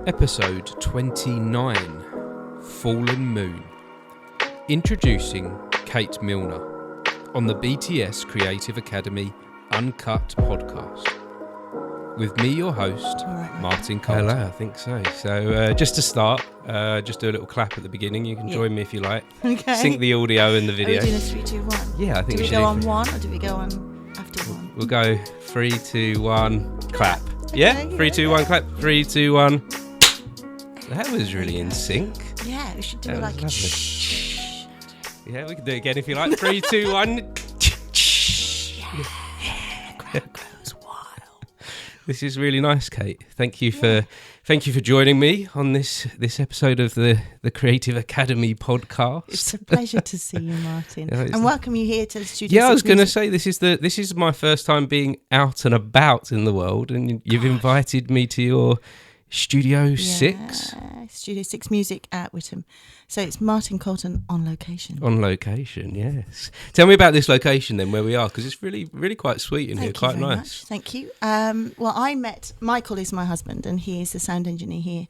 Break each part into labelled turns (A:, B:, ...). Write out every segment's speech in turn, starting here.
A: Episode 29, Fallen Moon. Introducing Kate Millner on the BTS Creative Academy Uncut podcast. With me, your host, Martin Colton.
B: Hello, I think so. So just to start, just do a little clap at the beginning. You can join me if you like.
C: Okay.
B: Sync the audio in the video.
C: Are we doing a 3, 2, 1?
B: Yeah, I think
C: do we
B: should
C: go on 1 or do we go on after 1?
B: We'll go 3, 2, 1, clap.
C: Okay,
B: Yeah? 3, 2, 1, clap. 3, 2, 1. That was really in sync.
C: Yeah, we should do
B: That
C: it like
B: was lovely. Yeah, we can do it again if you like. 3, 2, 1.
C: the crowd goes wild.
B: This is really nice, Kate. Thank you for joining me on this episode of the Creative Academy podcast.
C: It's a pleasure to see you, Martin,
B: Yeah,
C: and welcome you here to the studio.
B: Yeah, I was going to say this is my first time being out and about in the world, and you've invited me to your Studio 6.
C: Studio 6 Music at Witham. So it's Martin Colton on location.
B: On location, yes. Tell me about this location then, where we are, because it's really, really quite sweet in here, quite
C: Thank you very
B: nice.
C: much. Thank you. Well, I met, Michael is my husband and he is the sound engineer here.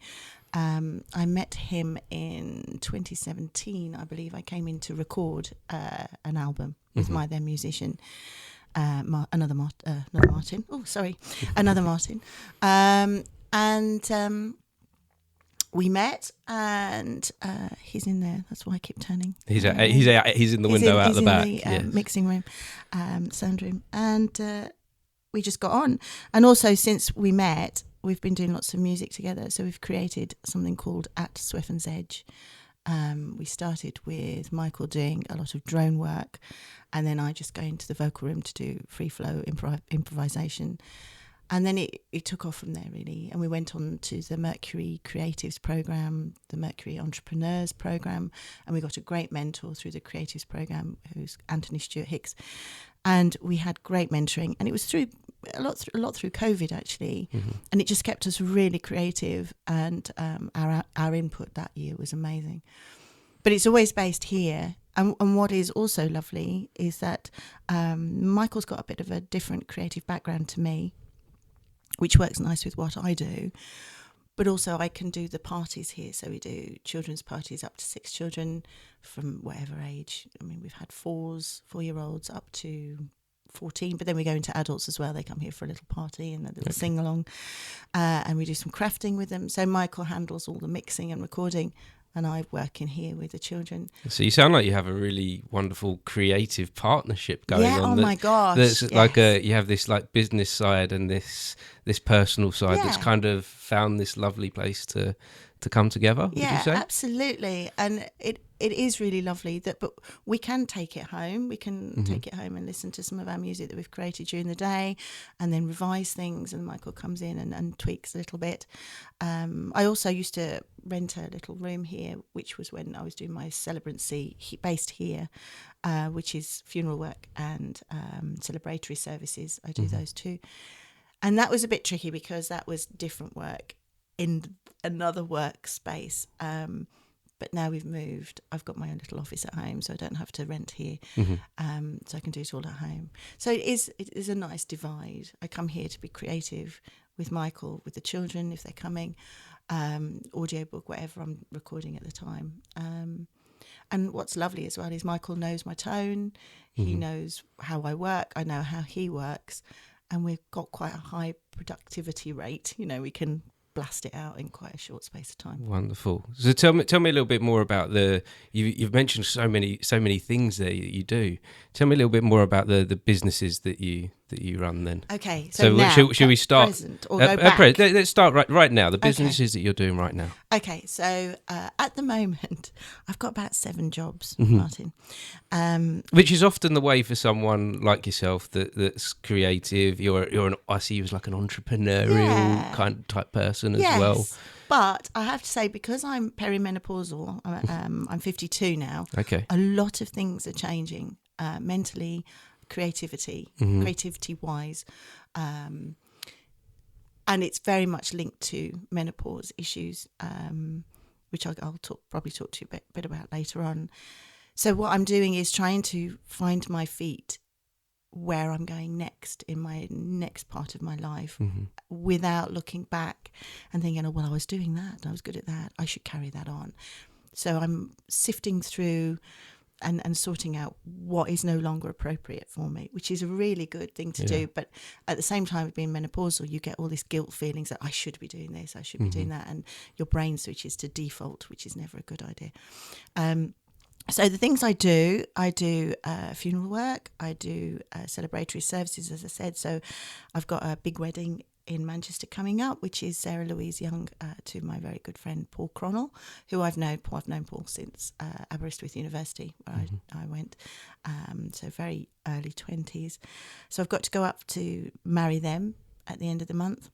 C: I met him in 2017, I believe. I came in to record an album with their musician, another Martin. Oh, sorry, another Martin. And we met, and he's in there. That's why I keep turning.
B: He's in the window out the back.
C: He's in the mixing room, sound room, and we just got on. And also, since we met, we've been doing lots of music together. So we've created something called At Swefn's Edge. We started with Michael doing a lot of drone work, and then I just go into the vocal room to do free flow improvisation. And then it took off from there, really. And we went on to the Mercury Creatives Programme, the Mercury Entrepreneurs Programme, and we got a great mentor through the Creatives Programme, who's Anthony Stewart Hicks. And we had great mentoring, and it was through a lot through COVID, actually. And it just kept us really creative, and our input that year was amazing. But it's always based here. And what is also lovely is that Michael's got a bit of a different creative background to me, which works nice with what I do. But also I can do the parties here. So we do children's parties up to 6 children from whatever age. I mean, we've had 4-year-olds up to 14, but then we go into adults as well. They come here for a little party and a little sing-along. And we do some crafting with them. So Michael handles all the mixing and recording, and I work in here with the children.
B: So you sound like you have a really wonderful creative partnership going on.
C: Yeah, oh my gosh.
B: That's
C: yes.
B: like you have this like business side and this personal side that's kind of found this lovely place to come together, would you say?
C: Yeah, absolutely. And it is really lovely but we can take it home. We can take it home and listen to some of our music that we've created during the day and then revise things, and Michael comes in and tweaks a little bit. I also used to rent a little room here, which was when I was doing my Celebrant based here, which is funeral work and celebratory services. I do those too. And that was a bit tricky because that was different work in another workspace. But now we've moved. I've got my own little office at home, so I don't have to rent here. So I can do it all at home. So it is a nice divide. I come here to be creative with Michael, with the children if they're coming, audiobook, whatever I'm recording at the time. And what's lovely as well is Michael knows my tone. He knows how I work. I know how he works. And we've got quite a high productivity rate. You know, we can blast it out in quite a short space of time.
B: Wonderful. So tell me a little bit more about you've mentioned so many things there that you do. Tell me a little bit more about the businesses that you run then.
C: Okay, so now,
B: shall we start?
C: Present or go back?
B: Let's start right now. The businesses that you're doing right now.
C: Okay, so at the moment, I've got about 7 jobs, Martin.
B: Which is often the way for someone like yourself that's creative. I see you as like an entrepreneurial kind of type person as well.
C: But I have to say, because I'm perimenopausal, I'm 52 now.
B: Okay.
C: A lot of things are changing mentally, creativity-wise. And it's very much linked to menopause issues, which I'll probably talk to you a bit about later on. So what I'm doing is trying to find my feet where I'm going next in my next part of my life,
B: Mm-hmm.
C: without looking back and thinking, oh, well, I was doing that, I was good at that, I should carry that on. So I'm sifting through and sorting out what is no longer appropriate for me, which is a really good thing to do. But at the same time, being menopausal, you get all this guilt feelings that I should be doing this, I should be doing that, and your brain switches to default, which is never a good idea. So the things I do funeral work, I do celebratory services, as I said. So I've got a big wedding in Manchester coming up, which is Sarah Louise Young to my very good friend Paul Cronell, who I've known Paul since Aberystwyth University, where I went, so very early 20s. So I've got to go up to marry them at the end of the month.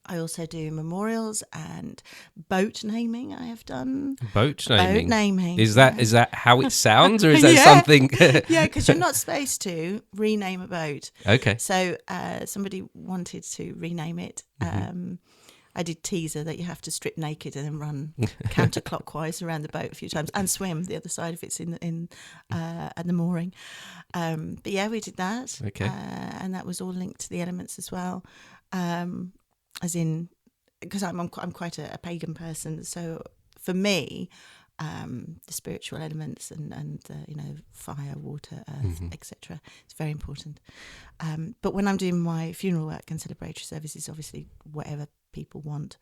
C: I also do memorials and boat naming. I have done
B: Boat naming.
C: Boat naming.
B: Is that how it sounds, or is that
C: Yeah.
B: something?
C: Yeah, because you're not supposed to rename a boat.
B: Okay.
C: So somebody wanted to rename it. I did teaser that you have to strip naked and then run counterclockwise around the boat a few times and swim the other side if it's in at the mooring. But yeah, we did that.
B: Okay.
C: And that was all linked to the elements as well. As in, because I'm quite a pagan person, so for me, the spiritual elements and fire, water, earth, etc. It's very important. But when I'm doing my funeral work and celebratory services, obviously whatever people want.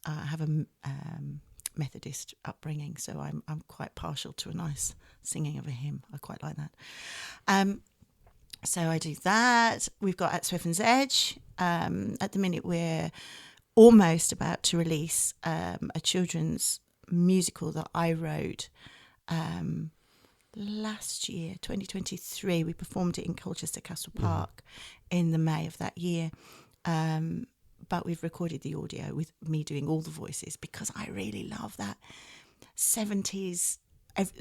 C: I have a Methodist upbringing, so I'm quite partial to a nice singing of a hymn. I quite like that. So I do that. We've got At Swefn's Edge. At the minute, we're almost about to release a children's musical that I wrote last year, 2023. We performed it in Colchester Castle Park in the May of that year. But we've recorded the audio with me doing all the voices because I really love that 70s.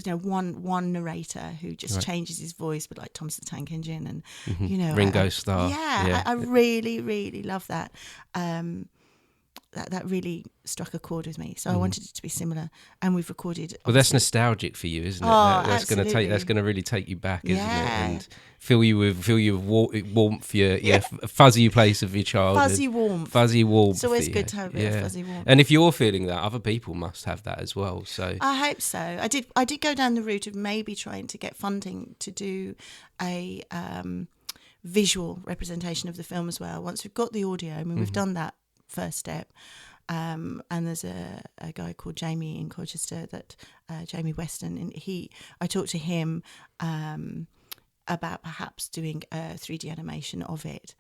C: One narrator who just changes his voice, but like Thomas the Tank Engine, and
B: Ringo Starr.
C: Yeah, I really, really love that. That really struck a chord with me. So I wanted it to be similar, and we've recorded.
B: Well, that's nostalgic for you, isn't it?
C: Oh,
B: That's going to
C: absolutely.
B: that's going to really take you back, isn't it?
C: Yeah.
B: And fill you with warmth, your fuzzy place of your childhood. Fuzzy warmth.
C: It's always
B: yeah.
C: good to have a bit of fuzzy warmth.
B: And if you're feeling that, other people must have that as well. So
C: I hope so. I did go down the route of maybe trying to get funding to do a visual representation of the film as well. Once we've got the audio, I mean, we've done that first step. And there's a guy called Jamie in Colchester, that Jamie Weston, and I talked to him about perhaps doing a 3D animation of it,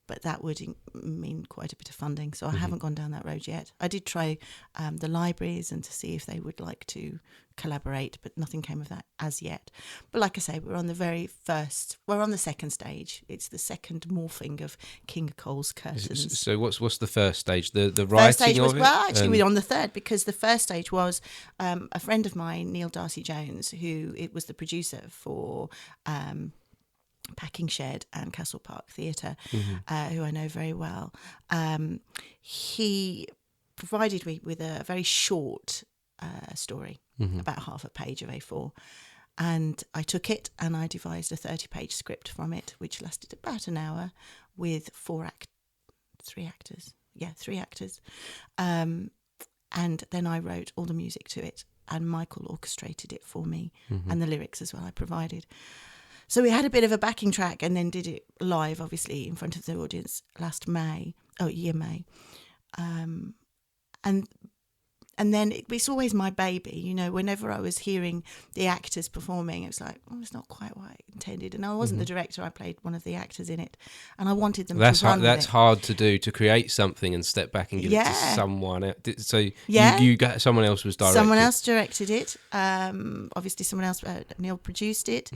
C: but that would mean quite a bit of funding. So I haven't gone down that road yet. I did try the libraries and to see if they would like to collaborate, but nothing came of that as yet. But like I say, we're on the second stage. It's the second morphing of King Cole's curtains.
B: So what's the first stage? The
C: First
B: writing
C: stage was,
B: of it?
C: well, actually, we're on the third, because the first stage was a friend of mine, Neil Darcy-Jones, who was the producer for Packing Shed and Castle Park Theatre, who I know very well. He provided me with a very short story, about half a page of A4. And I took it and I devised a 30-page script from it, which lasted about an hour with three actors. And then I wrote all the music to it, and Michael orchestrated it for me, and the lyrics as well I provided. So we had a bit of a backing track and then did it live, obviously, in front of the audience May. And then it's always my baby, whenever I was hearing the actors performing, it was like, oh, it's not quite what I intended. And I wasn't the director, I played one of the actors in it. And I wanted them to run with
B: That's
C: it.
B: hard to do, to create something and step back and give it to someone. So you got someone else was directing.
C: Someone else directed it. Obviously someone else, Neil produced it.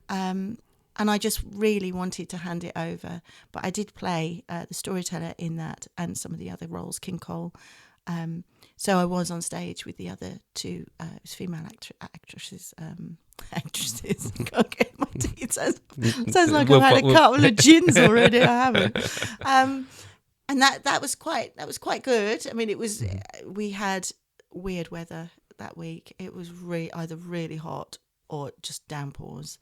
C: And I just really wanted to hand it over. But I did play the storyteller in that and some of the other roles, King Cole. So I was on stage with the other two female actresses. Actresses. Can't get my teeth. Sounds like I've had a couple of gins already. I haven't. And that was quite good. I mean, it was. We had weird weather that week. It was either really hot or just downpours.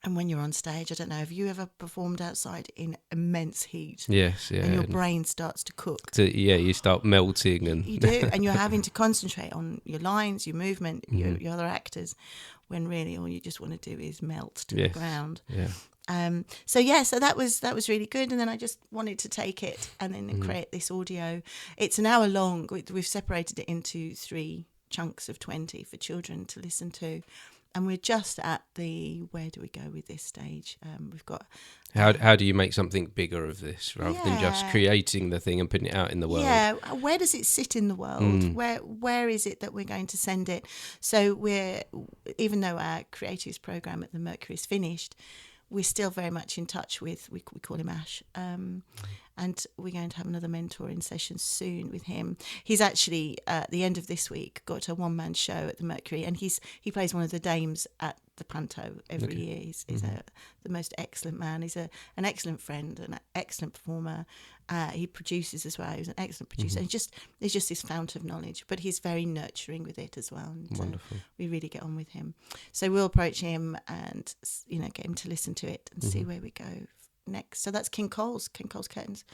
C: And when you're on stage, I don't know, have you ever performed outside in immense heat?
B: Yes, yeah.
C: And your brain starts to cook.
B: You start melting and
C: You do, and you're having to concentrate on your lines, your movement, your other actors, when really all you just want to do is melt to the ground.
B: Yeah.
C: So that was really good, and then I just wanted to take it and then create this audio. It's an hour long. We've separated it into 3 chunks of 20 for children to listen to, and we're just at the where do we go with this stage. We've got
B: how do you make something bigger of this rather than just creating the thing and putting it out in the world?
C: Yeah, where does it sit in the world? Where is it that we're going to send it? So even though our creatives program at the Mercury is finished, we're still very much in touch with, we call him Ash, and we're going to have another mentoring session soon with him. He's actually, at the end of this week, got a one-man show at the Mercury, and he plays one of the dames at the Panto every year. He's the most excellent man. He's an excellent friend, an excellent performer. He produces as well. He's an excellent producer. And he's just this fount of knowledge, but he's very nurturing with it as well. And,
B: wonderful.
C: We really get on with him. So we'll approach him and get him to listen to it and see where we go next. So that's King Cole's Curtains,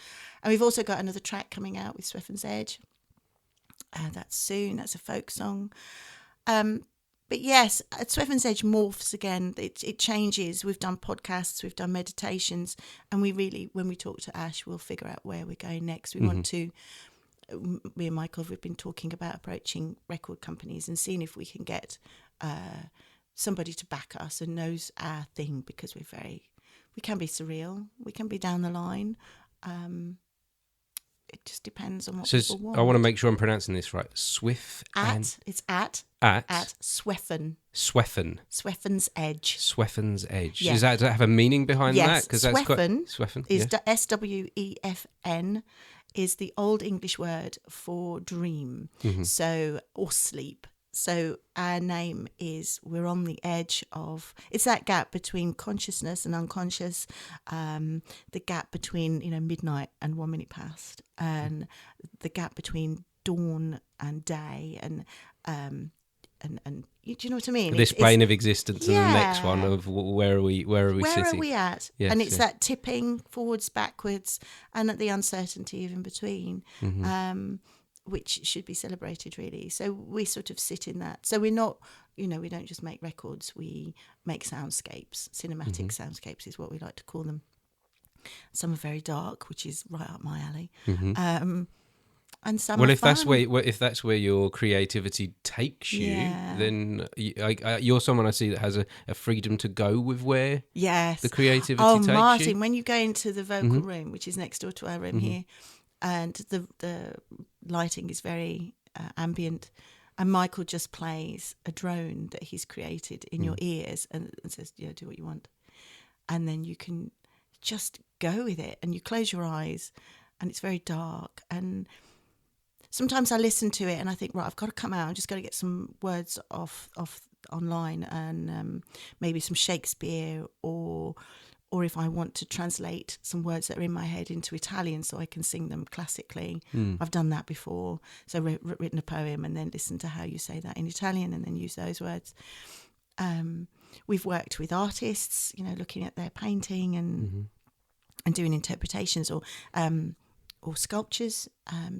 C: and we've also got another track coming out with Swefn's Edge. That's soon. That's a folk song. But yes, Swefn's Edge morphs again. It changes. We've done podcasts, we've done meditations, and when we talk to Ash, we'll figure out where we're going next. We want to, me and Michael, we've been talking about approaching record companies and seeing if we can get somebody to back us and knows our thing, because we can be surreal, we can be down the line. It just depends on what people want.
B: I want to make sure I'm pronouncing this right.
C: It's at Swefn. Swefn's Edge.
B: Swefn's Edge.
C: Yeah.
B: Does that have a meaning behind that?
C: Yes, Swefn is Swefn is the Old English word for dream, or sleep. So our name is, we're on the edge of, it's that gap between consciousness and unconscious, the gap between, midnight and 1 minute past, and the gap between dawn and day, and do you know what I mean?
B: This plane of existence and the next one of where are we sitting? Where
C: are we at?
B: Yes,
C: and it's that tipping forwards, backwards, and at the uncertainty of in between. Which should be celebrated, really. So we sort of sit in that. So we're not, we don't just make records, we make soundscapes. Cinematic soundscapes is what we like to call them. Some are very dark, which is right up my alley. And some are fun.
B: If that's where your creativity takes you, then you're someone I see that has a freedom to go with where the creativity takes you.
C: Oh, Martin, when you go into the vocal room, which is next door to our room here, and the lighting is very ambient, and Michael just plays a drone that he's created in your ears and says, do what you want, and then you can just go with it, and you close your eyes, and it's very dark. And sometimes I listen to it and I think, right, I've got to come out, I've just got to get some words off online, and maybe some Shakespeare, or if I want to translate some words that are in my head into Italian so I can sing them classically. I've done that before. So written a poem and then listened to how you say that in Italian and then use those words. We've worked with artists, looking at their painting and doing interpretations or sculptures.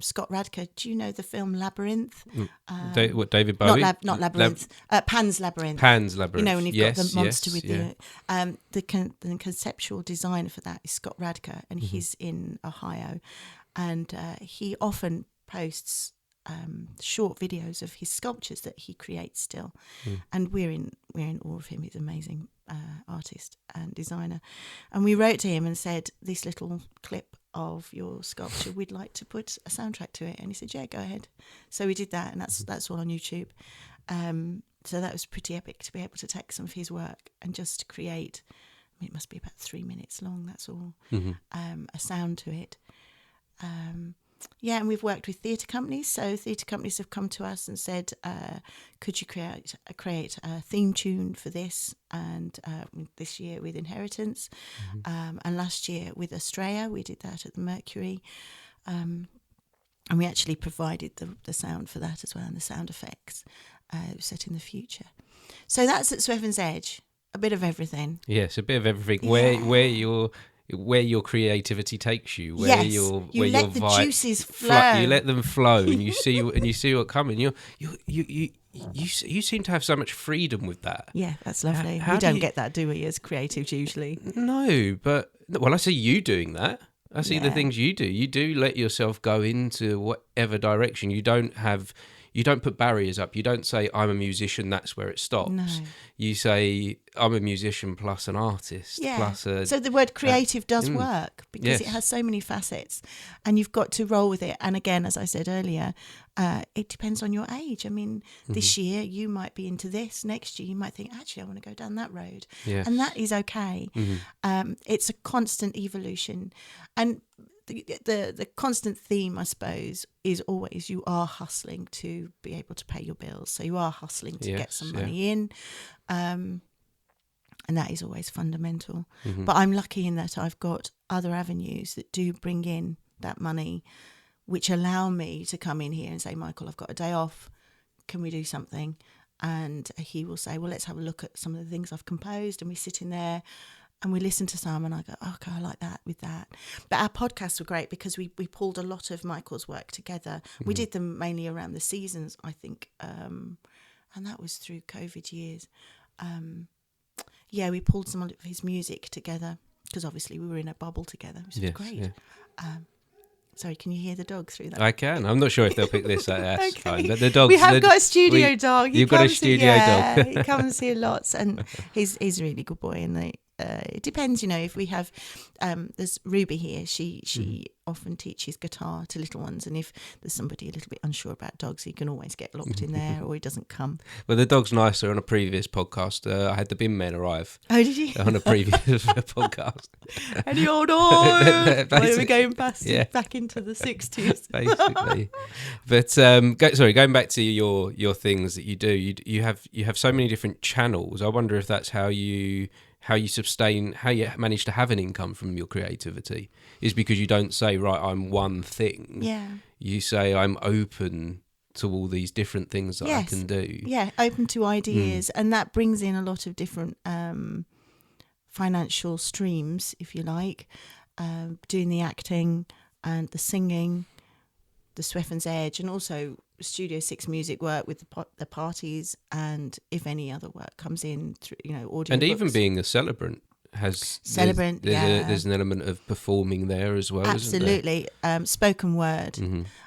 C: Scott Radke, do you know the film Labyrinth?
B: David Bowie?
C: Not Labyrinth. Pan's Labyrinth.
B: Pan's Labyrinth.
C: And you've got the monster with the conceptual designer for that is Scott Radke, and he's in Ohio, and he often posts short videos of his sculptures that he creates still, and we're in awe of him. He's an amazing artist and designer, and we wrote to him and said, this little clip of your sculpture, we'd like to put a soundtrack to it, and he said, yeah, go ahead. So we did that, and that's all on YouTube. So that was pretty epic to be able to take some of his work and just create, it must be about 3 minutes long, that's all, a sound to it. And we've worked with theatre companies. So theatre companies have come to us and said, could you create a theme tune for this? And this year with Inheritance, and last year with Australia, we did that at the Mercury. And we actually provided the sound for that as well, and the sound effects set in the future. So that's at Swefn's Edge. a bit of everything.
B: Yes, a bit of everything.
C: Yeah.
B: Where your creativity takes you, where
C: Yes,
B: your
C: you
B: where
C: let
B: your
C: the
B: vibe
C: juices flow.
B: you let them flow, and you see what coming. You seem to have so much freedom with that.
C: Yeah, that's lovely.
B: How
C: We
B: do
C: don't
B: you-
C: get that, do we, as creatives usually?
B: No, but I see you doing that. I see the
C: Yeah.
B: things you do. You do let yourself go into whatever direction. You don't put barriers up. You don't say, I'm a musician, that's where it stops.
C: No.
B: You say, I'm a musician plus an artist,
C: Yeah.
B: plus a...
C: So the word creative does work because it
B: Yes.
C: has so many facets, and you've got to roll with it. And again, as I said earlier, it depends on your age. I mean, this year you might be into this. Next year you might think, actually, I want to go down that road.
B: Yes.
C: And that is okay. It's a constant evolution. And the constant theme, I suppose, is always you are hustling to be able to pay your bills. So you are hustling to get some money in. And that is always fundamental. But I'm lucky in that I've got other avenues that do bring in that money, which allow me to come in here and say, Michael, I've got a day off. Can we do something? And he will say, well, let's have a look at some of the things I've composed. And we sit in there and we listen to some, and I go, okay, I like that with that. But our podcasts were great because we pulled a lot of Michael's work together. We did them mainly around the seasons, I think. And that was through COVID years. We pulled some of his music together because obviously we were in a bubble together, which was great.
B: Yeah.
C: Sorry, can you hear the dog through that?
B: I can. I'm not sure if they'll pick this at
C: Okay.
B: time, but the dogs...
C: We have got a studio dog.
B: You've got a studio dog.
C: He comes here lots, and he's a really good boy. And it depends, if we have... there's Ruby here. She often teaches guitar to little ones, and if there's somebody a little bit unsure about dogs, he can always get locked in there, or he doesn't come.
B: Well, the dog's nicer. On a previous podcast, I had the bin men arrive.
C: Oh, did you?
B: On a previous podcast.
C: Any old dog? We're going back into the 60s.
B: Basically. But going back to your things that you do, you have so many different channels. I wonder if that's how you manage to have an income from your creativity, is because you don't say, right, I'm one thing.
C: Yeah.
B: You say, I'm open to all these different things that I can do.
C: Yeah, open to ideas. And that brings in a lot of different financial streams, if you like. Doing the acting and the singing, the Swefn's Edge, and also Studio 6 music work with the parties, and if any other work comes in through, audio.
B: And even being a celebrant has...
C: Celebrant,
B: there's an element of performing there as well,
C: absolutely.
B: Isn't there?
C: Spoken word.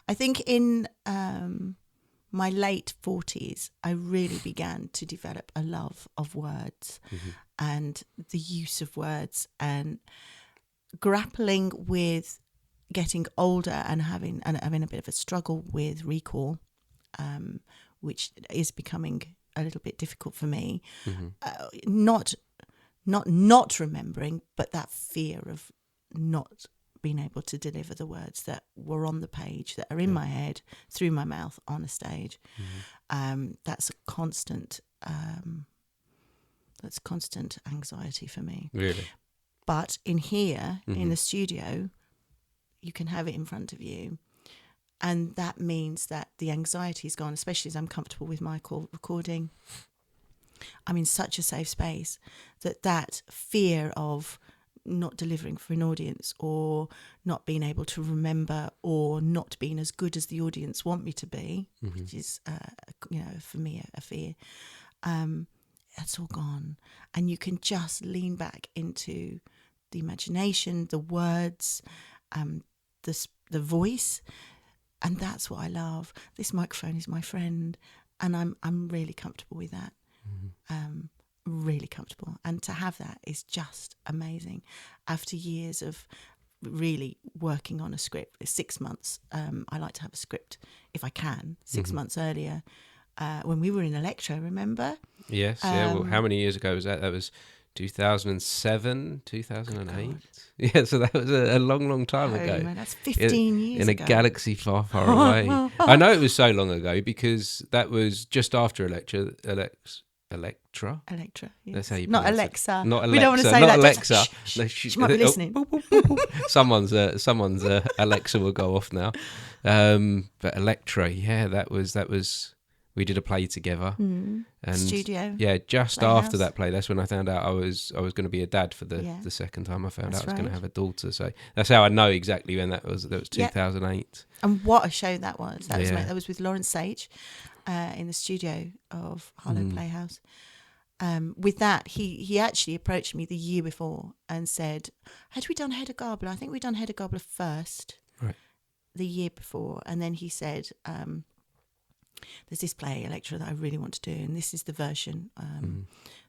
C: I think in my late 40s, I really began to develop a love of words and the use of words, and grappling with getting older and having a bit of a struggle with recall, which is becoming a little bit difficult for me. Not remembering, but that fear of not being able to deliver the words that were on the page, that are in my head, through my mouth, on a stage. That's a constant anxiety for me.
B: Really?
C: But in here, in the studio, you can have it in front of you. And that means that the anxiety is gone, especially as I'm comfortable with Michael recording. I'm in such a safe space that fear of not delivering for an audience, or not being able to remember, or not being as good as the audience want me to be, which is, for me, a fear. That's all gone. And you can just lean back into the imagination, the words, the voice. And that's what I love. This microphone is my friend, and I'm really comfortable with that. Really comfortable. And to have that is just amazing. After years of really working on a script, 6 months, I like to have a script, if I can, 6 months earlier. When we were in Electra, remember?
B: Yes, Well, how many years ago was that? That was 2007, 2008. Yeah, so that was a long time ago.
C: Man, that's 15 years
B: in a
C: ago.
B: galaxy far away. I know it was so long ago because that was just after Electra.
C: Electra. Yes.
B: That's how you
C: not
B: pronounce
C: Alexa.
B: it. Not Alexa.
C: We don't want to say
B: not
C: that.
B: Alexa.
C: She might be listening.
B: Someone's Alexa will go off now. But Electra, that was we did a play together. And
C: Studio.
B: Yeah, just
C: Playhouse.
B: after that play, that's when I found out I was going to be a dad for the second time. I found
C: That's
B: out I was going to
C: right.
B: have a daughter. So that's how I know exactly when that was. That was 2008.
C: And what a show that was. That
B: Yeah.
C: was with Lawrence Sage in the studio of Harlow Playhouse. With that, he actually approached me the year before and said, had we done Hedda Gabler? I think we'd done Hedda Gabler first.
B: Right.
C: The year before. And then he said, there's this play, Electra, that I really want to do, and this is the version,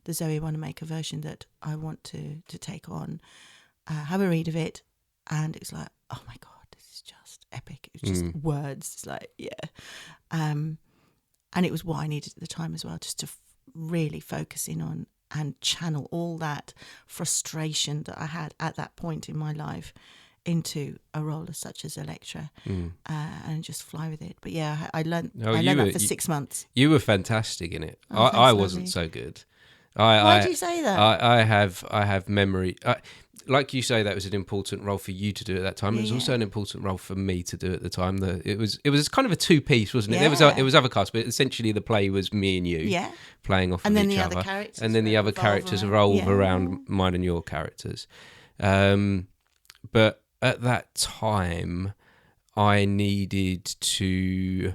C: the Zoe Wanamaker version that I want to take on. Have a read of it. And it was like, oh my God, this is just epic. It was just words. It's like, yeah. And it was what I needed at the time as well, just to really focus in on and channel all that frustration that I had at that point in my life into a role as such as Electra, and just fly with it. But yeah, I learned that for 6 months.
B: You were fantastic in it.
C: Oh, thanks,
B: I wasn't so good. Why
C: do you say that?
B: I have memory. Like you say, that was an important role for you to do at that time. It was also an important role for me to do at the time. It was kind of a two-piece, wasn't it?
C: Yeah.
B: It was other cast, but essentially the play was me and you playing off
C: and
B: of
C: then
B: each
C: the
B: other.
C: other characters
B: And then the other characters revolve around mine and your characters. But at that time, I needed to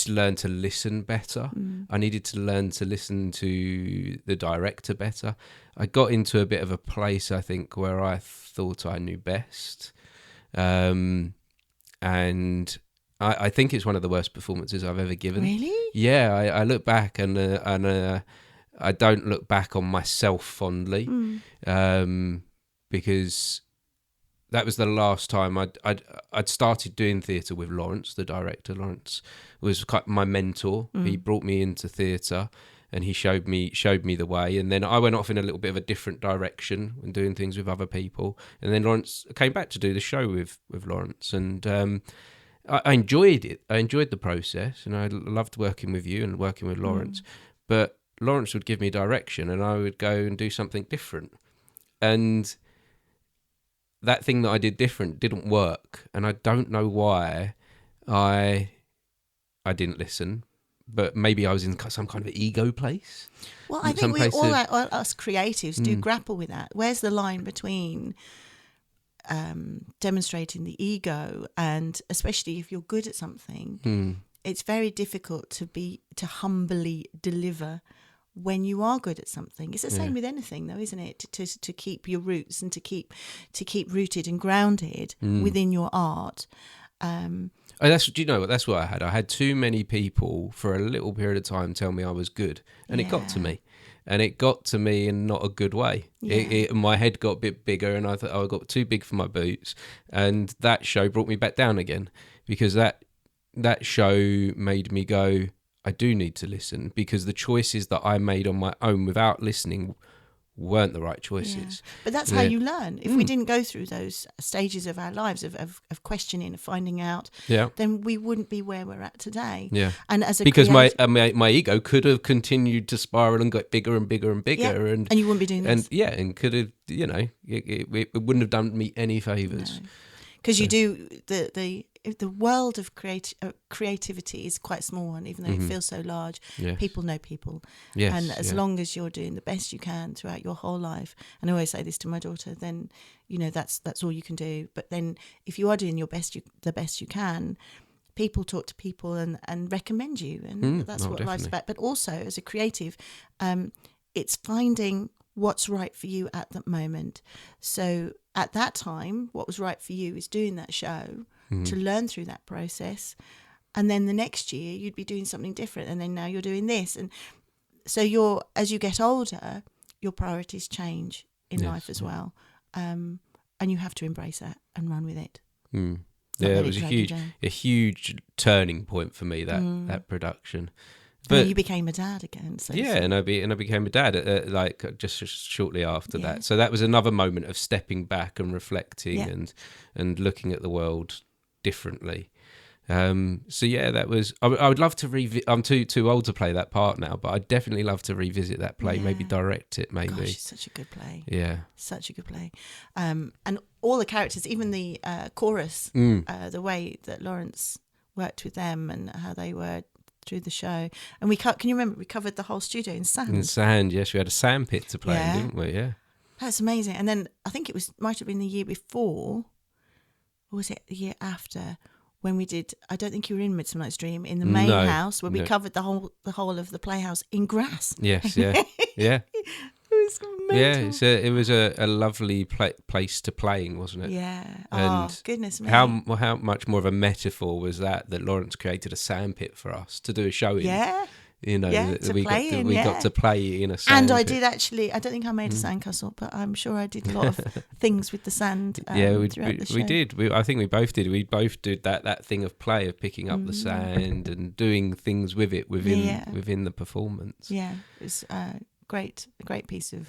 B: learn to listen better. I needed to learn to listen to the director better. I got into a bit of a place, I think, where I thought I knew best. And I think it's one of the worst performances I've ever given.
C: Really?
B: Yeah, I look back and I don't look back on myself fondly, because that was the last time I'd started doing theatre with Lawrence, the director. Lawrence was my mentor. He brought me into theatre, and he showed me the way. And then I went off in a little bit of a different direction and doing things with other people. And then Lawrence came back to do the show with Lawrence, and I enjoyed it. I enjoyed the process, and I loved working with you and working with Lawrence. But Lawrence would give me direction, and I would go and do something different. And that thing that I did different didn't work, and I don't know why I didn't listen, but maybe I was in some kind of ego place.
C: Well, I think all us creatives do grapple with that. Where's the line between demonstrating the ego, and especially if you're good at something, it's very difficult to humbly deliver when you are good at something. It's the same with anything, though, isn't it? To keep your roots and to keep rooted and grounded within your art.
B: Do you know what? That's what I had. I had too many people for a little period of time tell me I was good, and it got to me. And it got to me in not a good way.
C: Yeah.
B: My head got a bit bigger, and I thought I got too big for my boots. And that show brought me back down again, because that show made me go, I do need to listen, because the choices that I made on my own without listening weren't the right choices.
C: Yeah. But that's how you learn. If we didn't go through those stages of our lives of questioning and finding out, then we wouldn't be where we're at today. Yeah. And as a
B: because my ego could have continued to spiral and got bigger and bigger and bigger, and
C: you wouldn't be doing this.
B: And could have, it wouldn't have done me any favours.
C: Because you do the world of creativity is quite a small one, even though it feels so large. Yes. People know people. Yes, and as long as you're doing the best you can throughout your whole life, and I always say this to my daughter, then that's all you can do. But then if you are doing the best you can, people talk to people and recommend you, and that's what life's about. But also as a creative, it's finding what's right for you at that moment. So at that time, what was right for you is doing that show, to learn through that process, and then the next year you'd be doing something different, and then now you're doing this, and so as you get older, your priorities change in life as well, and you have to embrace that and run with it.
B: Yeah, it was a huge turning point for me, that production.
C: But and you became a dad again. So
B: and I became a dad like just shortly after that. So that was another moment of stepping back and reflecting and looking at the world differently. That was. I would love to I'm too old to play that part now, but I'd definitely love to revisit that play. Maybe direct it. Maybe.
C: Gosh, it's such a good play.
B: Yeah,
C: such a good play. And all the characters, even the chorus, the way that Lawrence worked with them and how they were through the show. And can you remember we covered the whole studio in sand?
B: In sand, yes. We had a sand pit to play
C: Yeah.
B: in, didn't we? Yeah.
C: That's amazing. And then I think might have been the year before, or was it the year after, when we did, I don't think you were in Midsummer Night's Dream, in the main house, where we covered the whole of the playhouse in grass.
B: Yes, yeah. Yeah.
C: It was mental.
B: Yeah, it was a lovely place to playing, wasn't it?
C: Yeah.
B: And
C: goodness me.
B: How much more of a metaphor was that Lawrence created a sandpit for us to do a show in?
C: Yeah.
B: You know,
C: Yeah,
B: we got to play in a sand
C: And I
B: pit.
C: did actually, I don't think I made a sandcastle, but I'm sure I did a lot of things with the sand throughout the show.
B: We did. I think we both did. We both did that thing of play, of picking up the sand and doing things with it within the performance.
C: Yeah, it was a great piece of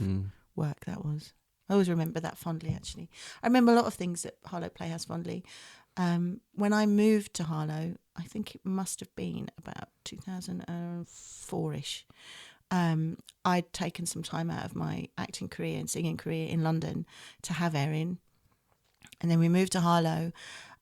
C: work that was. I always remember that fondly, actually. I remember a lot of things at Harlow Playhouse fondly. When I moved to Harlow, I think it must have been about 2004-ish. I'd taken some time out of my acting career and singing career in London to have Erin. And then we moved to Harlow.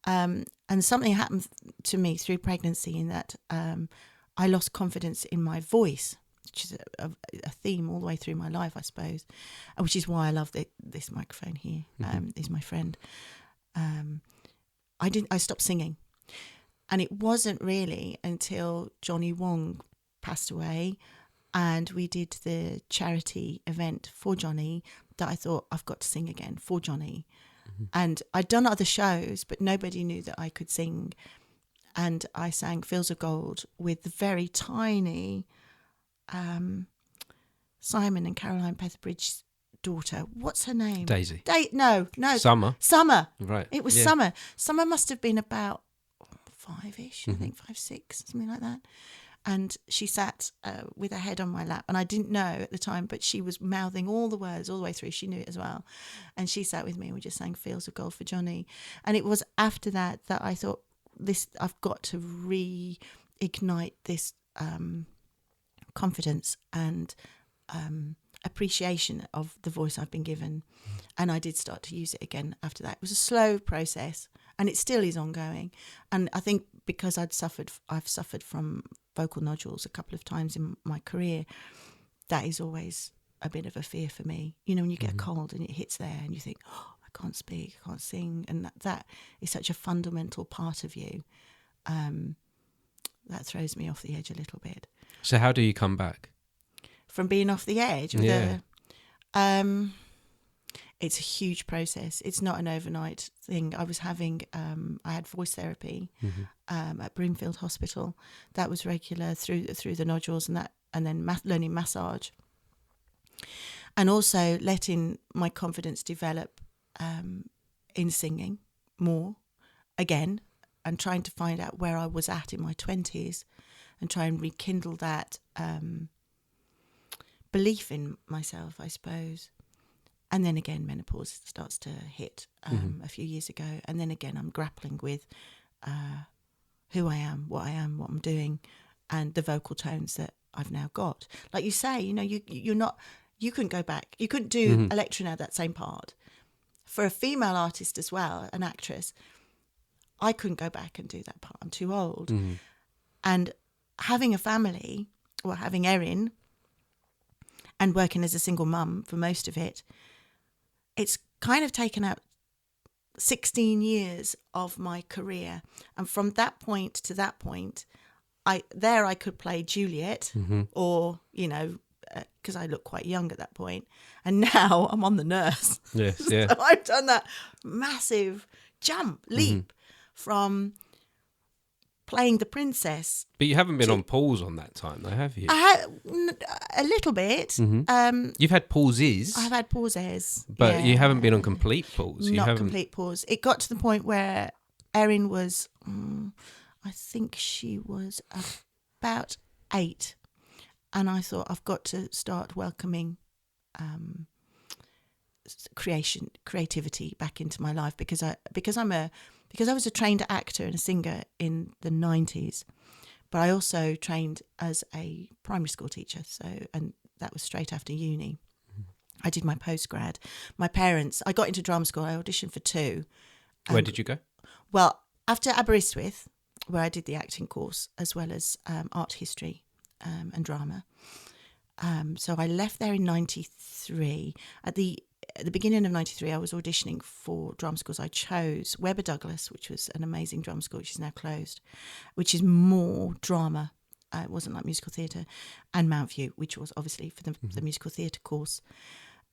C: And something happened to me through pregnancy in that I lost confidence in my voice, which is a theme all the way through my life, I suppose, which is why I love this microphone here. Is my friend. I stopped singing. And it wasn't really until Johnny Wong passed away and we did the charity event for Johnny that I thought, I've got to sing again for Johnny. And I'd done other shows, but nobody knew that I could sing. And I sang Fields of Gold with the very tiny Simon and Caroline Petherbridge's daughter. What's her name?
B: Daisy.
C: No.
B: Summer. Right.
C: It was Summer. Summer must have been about 5-ish, I think 5, 6, something like that. And she sat with her head on my lap, and I didn't know at the time, but she was mouthing all the words all the way through. She knew it as well. And she sat with me and we just sang Fields of Gold for Johnny. And it was after that I thought, I've got to reignite this confidence and appreciation of the voice I've been given. And I did start to use it again after that. It was a slow process, and it still is ongoing. And I think because I've suffered from vocal nodules a couple of times in my career, that is always a bit of a fear for me. You know, when you get a cold and it hits there and you think, oh, I can't speak, I can't sing. And that is such a fundamental part of you. That throws me off the edge a little bit.
B: So how do you come back? From
C: being off the edge? It's a huge process. It's not an overnight thing. I was having, I had voice therapy at Broomfield Hospital. That was regular through the nodules and then learning massage. And also letting my confidence develop in singing more again, and trying to find out where I was at in my 20s and try and rekindle that belief in myself, I suppose. And then again, menopause starts to hit a few years ago. And then again, I'm grappling with who I am, what I'm doing, and the vocal tones that I've now got. Like you say, you know, you couldn't go back. You couldn't do Electra now, that same part. For a female artist as well, an actress, I couldn't go back and do that part. I'm too old. And having a family, or having Erin, and working as a single mum for most of it, it's kind of taken out 16 years of my career. And from that point to that point, I could play Juliet or, you know, because I look quite young at that point. And now I'm on the nurse.
B: Yes, yeah.
C: So I've done that massive leap from playing the princess.
B: But you haven't been on pause on that time, though, have you?
C: I had a little bit.
B: You've had pauses.
C: I've had pauses.
B: But you haven't been on complete pause.
C: Complete pause. It got to the point where Erin was, I think she was about 8. And I thought, I've got to start welcoming creativity back into my life because I was a trained actor and a singer in the 90s, but I also trained as a primary school teacher. And that was straight after uni. I did my postgrad. I got into drama school. I auditioned for 2.
B: Where did you go?
C: Well, after Aberystwyth, where I did the acting course as well as art history and drama. So I left there in 93. At the beginning of 93, I was auditioning for drama schools. I chose Webber Douglas, which was an amazing drama school, which is now closed, which is more drama. It wasn't like musical theatre, and Mount View, which was obviously for the musical theatre course.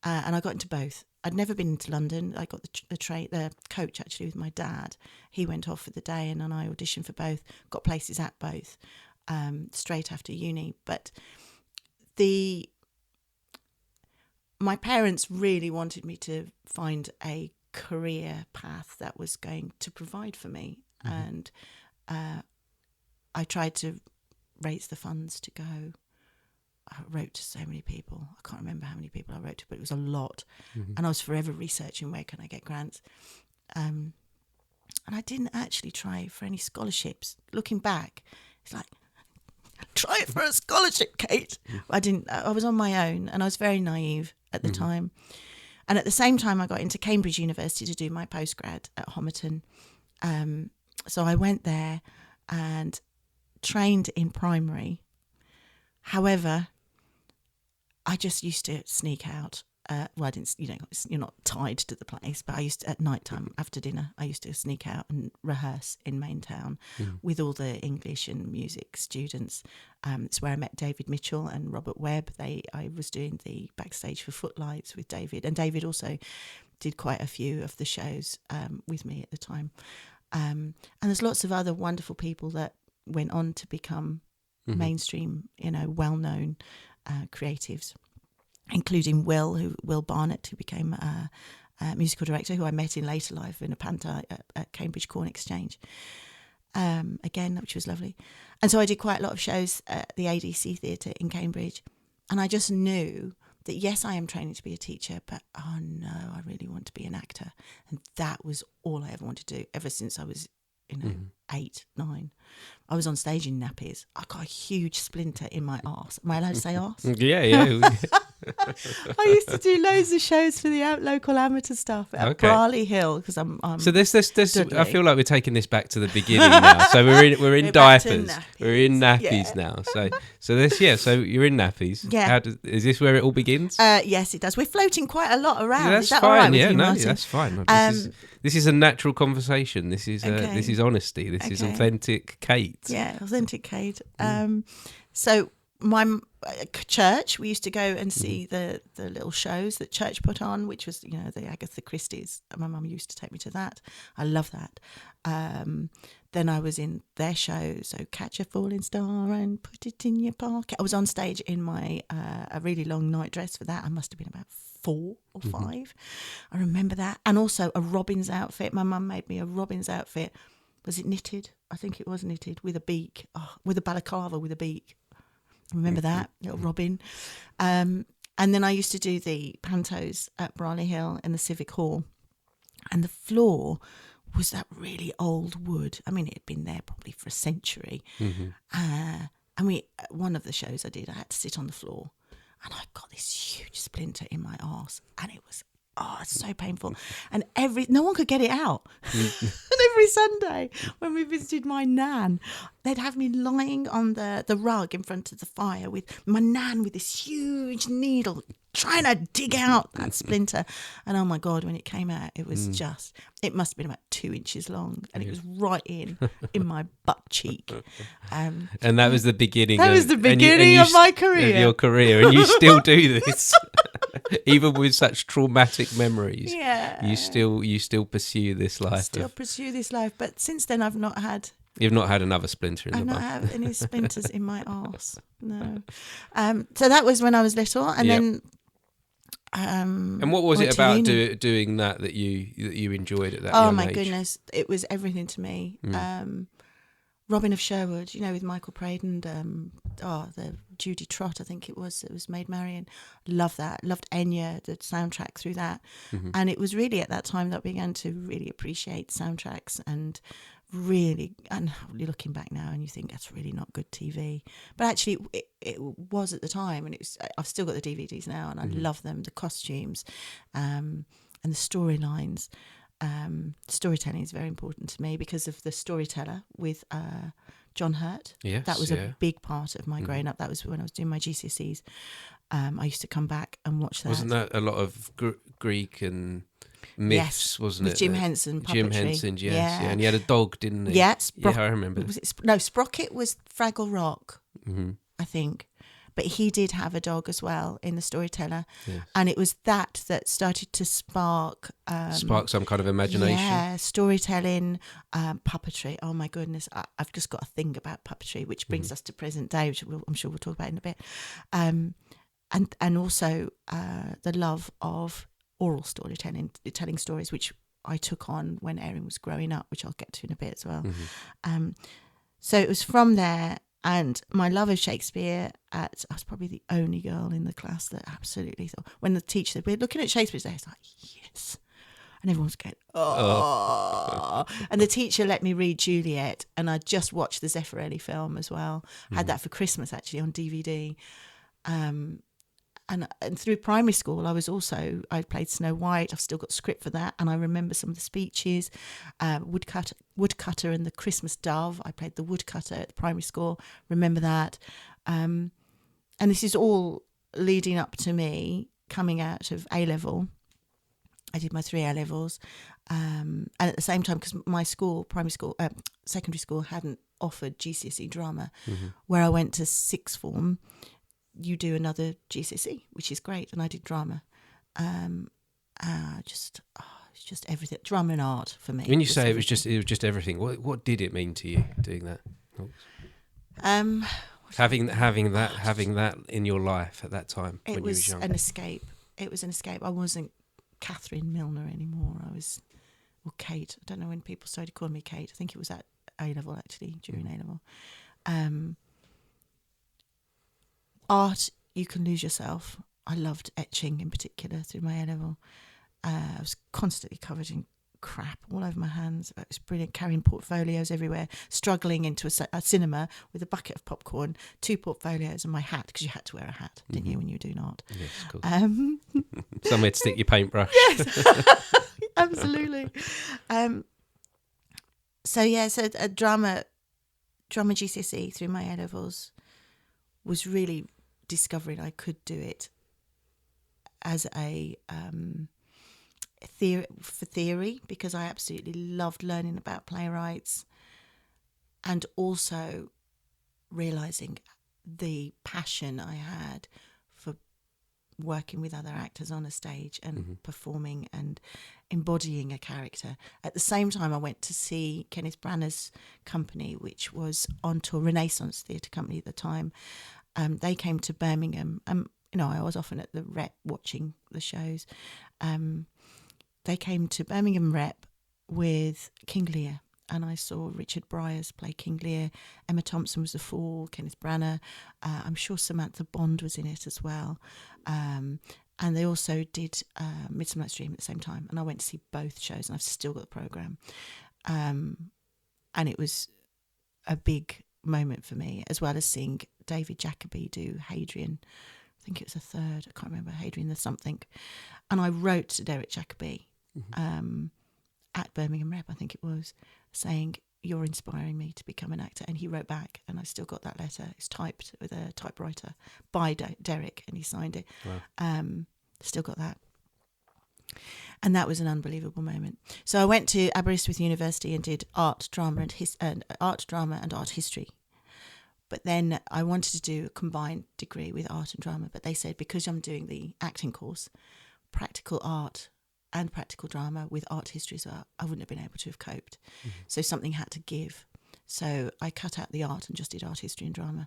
C: And I got into both. I'd never been into London. I got the coach actually with my dad. He went off for the day, and then I auditioned for both. Got places at both straight after uni. But my parents really wanted me to find a career path that was going to provide for me, and I tried to raise the funds to go. I wrote to so many people. I can't remember how many people I wrote to, but it was a lot. And I was forever researching where can I get grants. And I didn't actually try for any scholarships. Looking back, it's like, try for a scholarship, Kate. I didn't. I was on my own, and I was very naive at the time. And at the same time, I got into Cambridge University to do my postgrad at Homerton. So I went there and trained in primary. However, I just used to sneak out. Well, I didn't, you're not tied to the place, but I used to, at night time after dinner, I used to sneak out and rehearse in Main Town with all the English and music students. It's where I met David Mitchell and Robert Webb. I was doing the backstage for Footlights with David, and David also did quite a few of the shows with me at the time. And there's lots of other wonderful people that went on to become mainstream, well-known creatives, including Will Barnett, who became a musical director, who I met in later life in a panto at Cambridge Corn Exchange, again, which was lovely. And so I did quite a lot of shows at the ADC Theatre in Cambridge, and I just knew that, yes, I am training to be a teacher, but oh no, I really want to be an actor. And that was all I ever wanted to do ever since I was 8, 9. I was on stage in nappies. I got a huge splinter in my arse. Am I allowed to say arse?
B: Yeah.
C: I used to do loads of shows for the local amateur stuff at Brierley Hill because I'm.
B: So this. I feel like we're taking this back to the beginning now. So we're in diapers. We're in nappies now. So this. Yeah. So you're in nappies.
C: Yeah.
B: Is this where it all begins?
C: Yes, it does. We're floating quite a lot around.
B: Yeah, that's
C: is that
B: fine.
C: all right with
B: yeah.
C: you,
B: No.
C: Martin?
B: That's fine. This is a natural conversation. This is honesty. This is authentic Kate.
C: Yeah, authentic Kate. So my church, we used to go and see the little shows that church put on, which was the Agatha Christie's. My mum used to take me to that. I love that. Then I was in their show, so Catch a Falling Star and Put It in Your Pocket. I was on stage in my a really long night dress for that. I must have been about 4 or 5. I remember that. And also a Robin's outfit. My mum made me a Robin's outfit. Was it knitted? I think it was knitted with a beak, with a balaclava with a beak. Remember that, little Robin. And then I used to do the pantos at Brierley Hill in the Civic Hall. And the floor was that really old wood. I mean, it had been there probably for a century. And one of the shows I did, I had to sit on the floor. And I got this huge splinter in my arse. And it was, it's so painful. And no one could get it out. And every Sunday when we visited my nan, they'd have me lying on the rug in front of the fire with my nan with this huge needle trying to dig out that splinter. And oh my God, when it came out, it was it must have been about 2 inches long, and it was right in my butt cheek.
B: And that was the beginning.
C: That was the beginning of my career.
B: Of your career, and you still do this. Even with such traumatic memories, you still pursue this life.
C: Pursue this life, but since then I've not had.
B: You've not had another splinter in the butt.
C: I've not had any splinters in my arse. No. So that was when I was little, and then.
B: And what was it about doing that you enjoyed at that young age? Oh
C: my goodness, it was everything to me. Robin of Sherwood, with Michael Praed and the Judy Trott, I think it was Maid Marian. Love that. Loved Enya, the soundtrack through that. And it was really at that time that I began to really appreciate soundtracks and looking back now and you think that's really not good TV. But actually it was at the time, and I've still got the DVDs now and I love them, the costumes and the storylines. storytelling is very important to me because of The Storyteller with John Hurt.
B: Yes,
C: that was a big part of my growing up. That was when I was doing my GCSEs. I used to come back and watch that.
B: Wasn't that a lot of Greek and myths, wasn't
C: with
B: it?
C: Jim Henson, puppetry.
B: Jim Henson, yes. Yeah. And he had a dog, didn't he?
C: Yeah,
B: I remember.
C: Sprocket was Fraggle Rock, I think. But he did have a dog as well in The Storyteller. Yes. And it was that started to spark
B: some kind of imagination.
C: Yeah, storytelling, puppetry. Oh my goodness, I've just got a thing about puppetry, which brings us to present day, which I'm sure we'll talk about in a bit. And also the love of oral storytelling, telling stories, which I took on when Erin was growing up, which I'll get to in a bit as well. So it was from there. And my love of Shakespeare, I was probably the only girl in the class that absolutely thought, when the teacher said, we're looking at Shakespeare today, it's like, yes. And everyone's going, oh. And the teacher let me read Juliet, and I just watched the Zeffirelli film as well. Had that for Christmas, actually, on DVD. And through primary school, I played Snow White. I've still got script for that. And I remember some of the speeches, Woodcutter and the Christmas Dove. I played the Woodcutter at the primary school. Remember that. And this is all leading up to me coming out of A-level. I did my 3 A-levels. And at the same time, because my school, secondary school hadn't offered GCSE drama, where I went to sixth form, you do another GCSE, which is great, and I did drama. It's just everything. Drama and art for me.
B: When you say it was just everything, what did it mean to you doing that? Having that in your life at that time when you was young.
C: It was an escape. I wasn't Catherine Millner anymore. Or Kate. I don't know when people started calling me Kate. I think it was at A-level, actually, during A-level. Art, you can lose yourself. I loved etching in particular through my A-level. I was constantly covered in crap all over my hands. It was brilliant, carrying portfolios everywhere, struggling into a cinema with a bucket of popcorn, 2 portfolios and my hat, because you had to wear a hat, didn't you, when you were doing art?
B: Yes, of course. Somewhere to stick your paintbrush.
C: Yes, absolutely. So drama GCSE through my A-levels was really discovering I could do it as a theory, because I absolutely loved learning about playwrights, and also realising the passion I had for working with other actors on a stage and performing and embodying a character. At the same time, I went to see Kenneth Branagh's company, which was on tour, Renaissance Theatre Company at the time. They came to Birmingham. I was often at the Rep watching the shows. They came to Birmingham Rep with King Lear, and I saw Richard Bryars play King Lear. Emma Thompson was the Fool, Kenneth Branagh. I'm sure Samantha Bond was in it as well. And they also did Midsummer Night's Dream at the same time. And I went to see both shows, and I've still got the programme. And it was a big moment for me, as well as seeing David Jacobi do Hadrian. I think it was a third, I can't remember, Hadrian the something. And I wrote to Derek Jacobi at Birmingham Rep, I think it was, saying, you're inspiring me to become an actor. And he wrote back, and I still got that letter. It's typed with a typewriter by Derek, and he signed it. Wow. Still got that. And that was an unbelievable moment. So I went to Aberystwyth University and did art, drama and art history. But then I wanted to do a combined degree with art and drama. But they said, because I'm doing the acting course, practical art and practical drama with art history as well, I wouldn't have been able to have coped. So something had to give. So I cut out the art and just did art history and drama.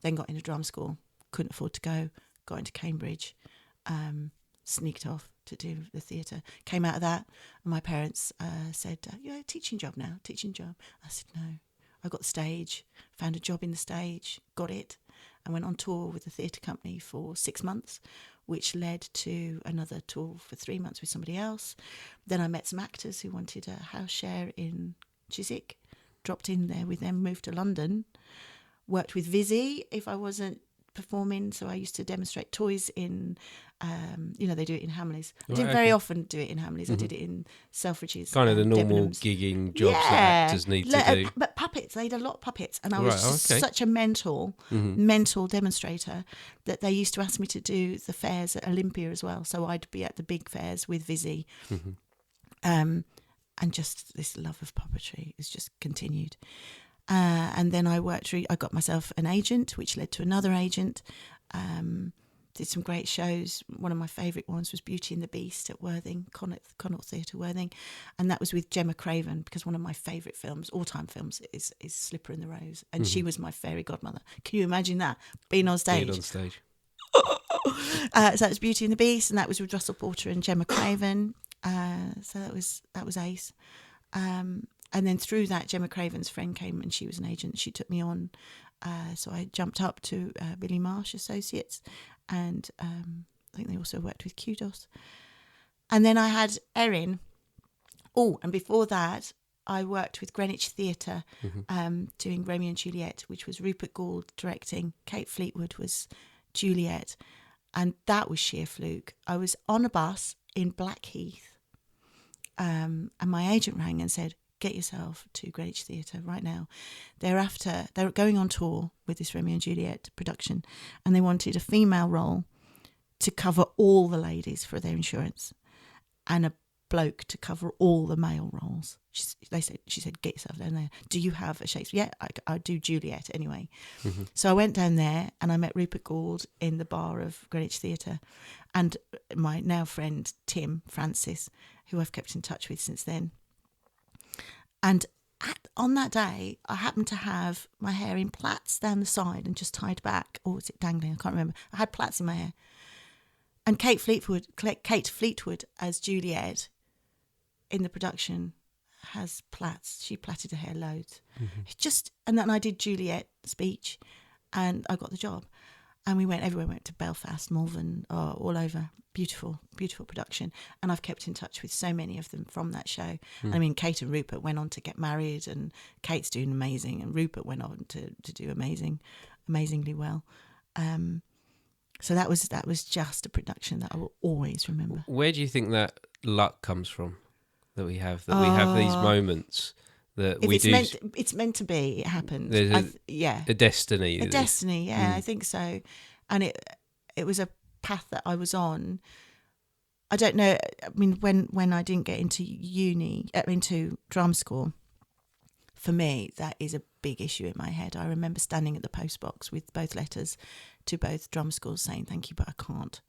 C: Then got into drama school, couldn't afford to go, got into Cambridge, sneaked off to do the theatre. Came out of that, and my parents said, teaching job now. I said, no. I got the stage, found a job in the stage, got it, and went on tour with the theatre company for 6 months, which led to another tour for 3 months with somebody else. Then I met some actors who wanted a house share in Chiswick, dropped in there with them, moved to London, worked with Vizzy if I wasn't performing, so I used to demonstrate toys in, they do it in Hamleys. I
B: Right,
C: didn't very
B: okay.
C: often do it in Hamleys. I did it in Selfridges.
B: Kind of the normal
C: Debenhams.
B: gigging jobs that actors need to do.
C: But puppets, they did a lot of puppets, and I
B: Right,
C: was just
B: okay.
C: such a mental demonstrator that they used to ask me to do the fairs at Olympia as well. So I'd be at the big fairs with Vizzy, and just this love of puppetry has just continued. And then I got myself an agent, which led to another agent. Did some great shows. One of my favourite ones was Beauty and the Beast at Worthing, Connaught Theatre, Worthing. And that was with Gemma Craven, because one of my favourite films, all-time films, is Slipper and the Rose. And she was my fairy godmother. Can you imagine that? Being on stage.
B: Being on stage.
C: So that was Beauty and the Beast, and that was with Russell Porter and Gemma Craven. So that was ace. And then through that, Gemma Craven's friend came, and she was an agent. She took me on. So I jumped up to Billy Marsh Associates, and I think they also worked with Kudos. And then I had Erin. Oh, and before that, I worked with Greenwich Theatre doing Romeo and Juliet, which was Rupert Gould directing. Kate Fleetwood was Juliet. And that was sheer fluke. I was on a bus in Blackheath, and my agent rang and said, get yourself to Greenwich Theatre right now. They're going on tour with this Romeo and Juliet production, and they wanted a female role to cover all the ladies for their insurance, and a bloke to cover all the male roles. She said, get yourself down there. Do you have a Shakespeare? Yeah, I do Juliet anyway. So I went down there, and I met Rupert Gould in the bar of Greenwich Theatre, and my now friend Tim Francis, who I've kept in touch with since then. And on that day, I happened to have my hair in plaits down the side and just tied back. Or was it dangling? I can't remember. I had plaits in my hair. And Kate Fleetwood as Juliet in the production has plaits. She plaited her hair loads. And then I did Juliet speech, and I got the job. And we went everywhere. We went to Belfast, Malvern, all over. Beautiful, beautiful production. And I've kept in touch with so many of them from that show. I mean, Kate and Rupert went on to get married, and Kate's doing amazing, and Rupert went on to do amazingly well. So that was just a production that I will always remember.
B: Where do you think that luck comes from? That we have these moments that
C: It's meant to be. It happens.
B: There's a destiny.
C: A destiny. Yeah, I think so. And it was a path that I was on. I don't know. I mean, when I didn't get into into drama school, for me that is a big issue in my head. I remember standing at the post box with both letters to both drama schools saying thank you, but I can't.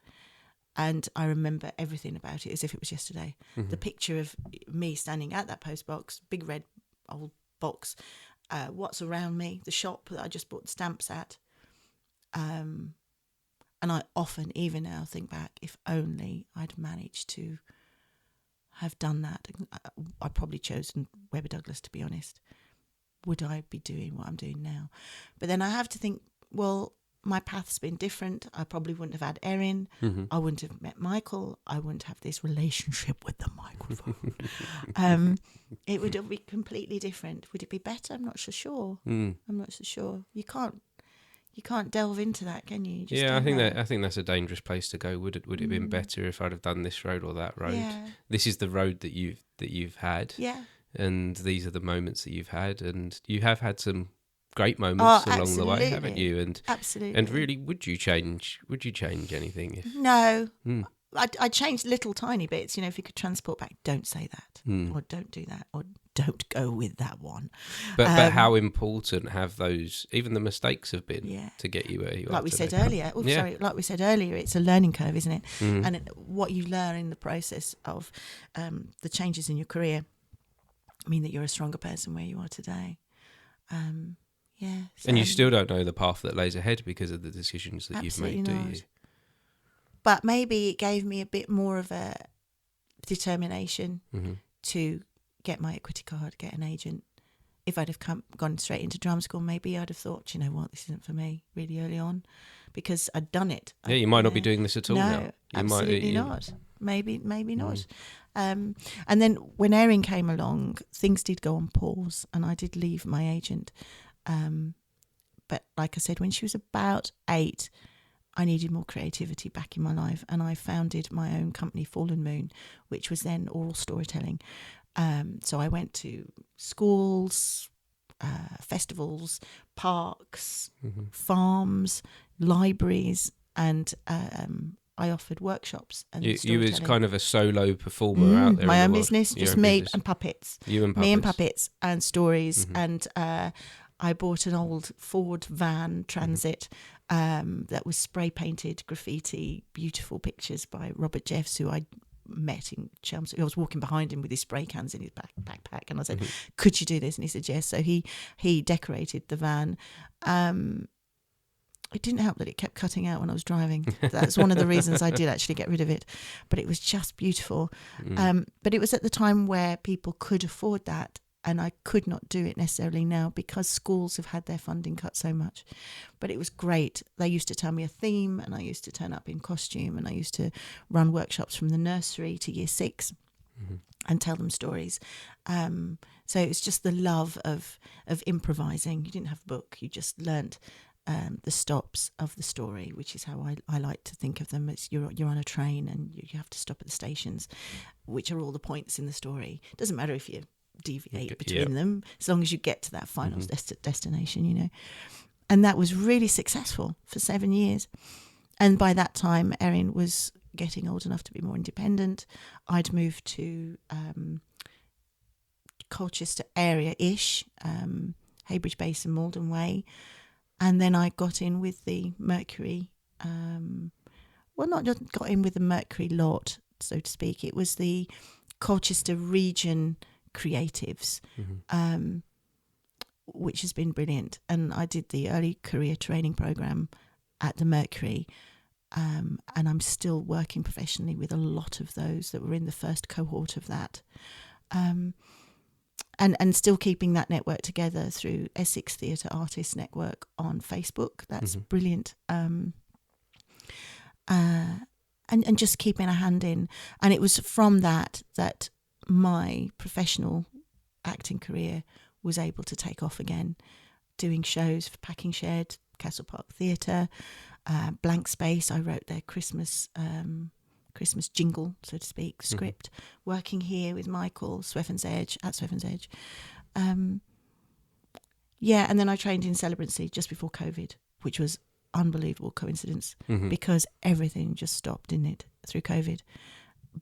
C: And I remember everything about it as if it was yesterday. The picture of me standing at that post box, big red old box, what's around me, the shop that I just bought the stamps at. And I often, even now, think back, if only I'd managed to have done that. I'd probably chosen Webber Douglas, to be honest. Would I be doing what I'm doing now? But then I have to think, well, my path's been different. I probably wouldn't have had Erin. I wouldn't have met Michael. I wouldn't have this relationship with the microphone. It would be completely different. Would it be better? I'm not so sure. I'm not so sure. You can't delve into that, can you?
B: I think that's a dangerous place to go. Would it have been better if I'd have done this road or that road?
C: Yeah.
B: This is the road that you've had.
C: Yeah.
B: And these are the moments that you've had, and you have had some great moments along the way, haven't you? And
C: absolutely.
B: And really, would you change anything?
C: No. I changed little tiny bits. If you could transport back, don't say that, or don't do that, or don't go with that one.
B: But how important have those, even the mistakes, have been to get you where you are?
C: Like we said earlier. Like we said earlier, it's a learning curve, isn't it? And what you learn in the process of the changes in your career mean that you're a stronger person where you are today.
B: And you still don't know the path that lays ahead because of the decisions that you've made, do you?
C: But maybe it gave me a bit more of a determination to get my equity card, get an agent. If I'd have gone straight into drama school, maybe I'd have thought, you know what, this isn't for me really early on, because I'd done it.
B: Yeah, you might not be doing this at all now.
C: No, absolutely not. Maybe not. And then when Erin came along, things did go on pause, and I did leave my agent But like I said, when she was about 8, I needed more creativity back in my life, and I founded my own company, Fallen Moon, which was then oral storytelling. So I went to schools, festivals, parks, farms, libraries, and I offered workshops and
B: you was kind of a solo performer out there.
C: My
B: in
C: own
B: the world.
C: business,
B: Your
C: just
B: own
C: me
B: business.
C: and puppets.
B: You and puppets.
C: Me and puppets and stories. And I bought an old Ford van Transit that was spray painted graffiti, beautiful pictures by Robert Jeffs, who I met in Chelmsford. I was walking behind him with his spray cans in his backpack, and I said, "Could you do this?" And he said, "Yes." So he decorated the van. It didn't help that it kept cutting out when I was driving. That's one of the reasons I did actually get rid of it. But it was just beautiful. But it was at the time where people could afford that, and I could not do it necessarily now because schools have had their funding cut so much. But it was great. They used to tell me a theme, and I used to turn up in costume, and I used to run workshops from the nursery to year 6 and tell them stories. So it was just the love of improvising. You didn't have a book. You just learnt the stops of the story, which is how I like to think of them. It's you're on a train and you have to stop at the stations, which are all the points in the story. It doesn't matter if you deviate between them, as long as you get to that final destination, you know. And that was really successful for 7 years. And by that time, Erin was getting old enough to be more independent. I'd moved to Colchester area-ish, Heybridge Basin, Malden Way. And then I got in with the Mercury, not just got in with the Mercury lot, so to speak. It was the Colchester region creatives, which has been brilliant. And I did the early career training program at the Mercury, and I'm still working professionally with a lot of those that were in the first cohort of that. And still keeping that network together through Essex Theatre Artists Network on Facebook. That's brilliant. And just keeping a hand in. And it was from that my professional acting career was able to take off again, doing shows for Packing Shed, Castle Park Theatre, Blank Space. I wrote their Christmas jingle, so to speak, script, working here with Michael, Swefn's Edge, at Swefn's Edge. And then I trained in Celebrant just before COVID, which was unbelievable coincidence because everything just stopped, didn't it, through COVID.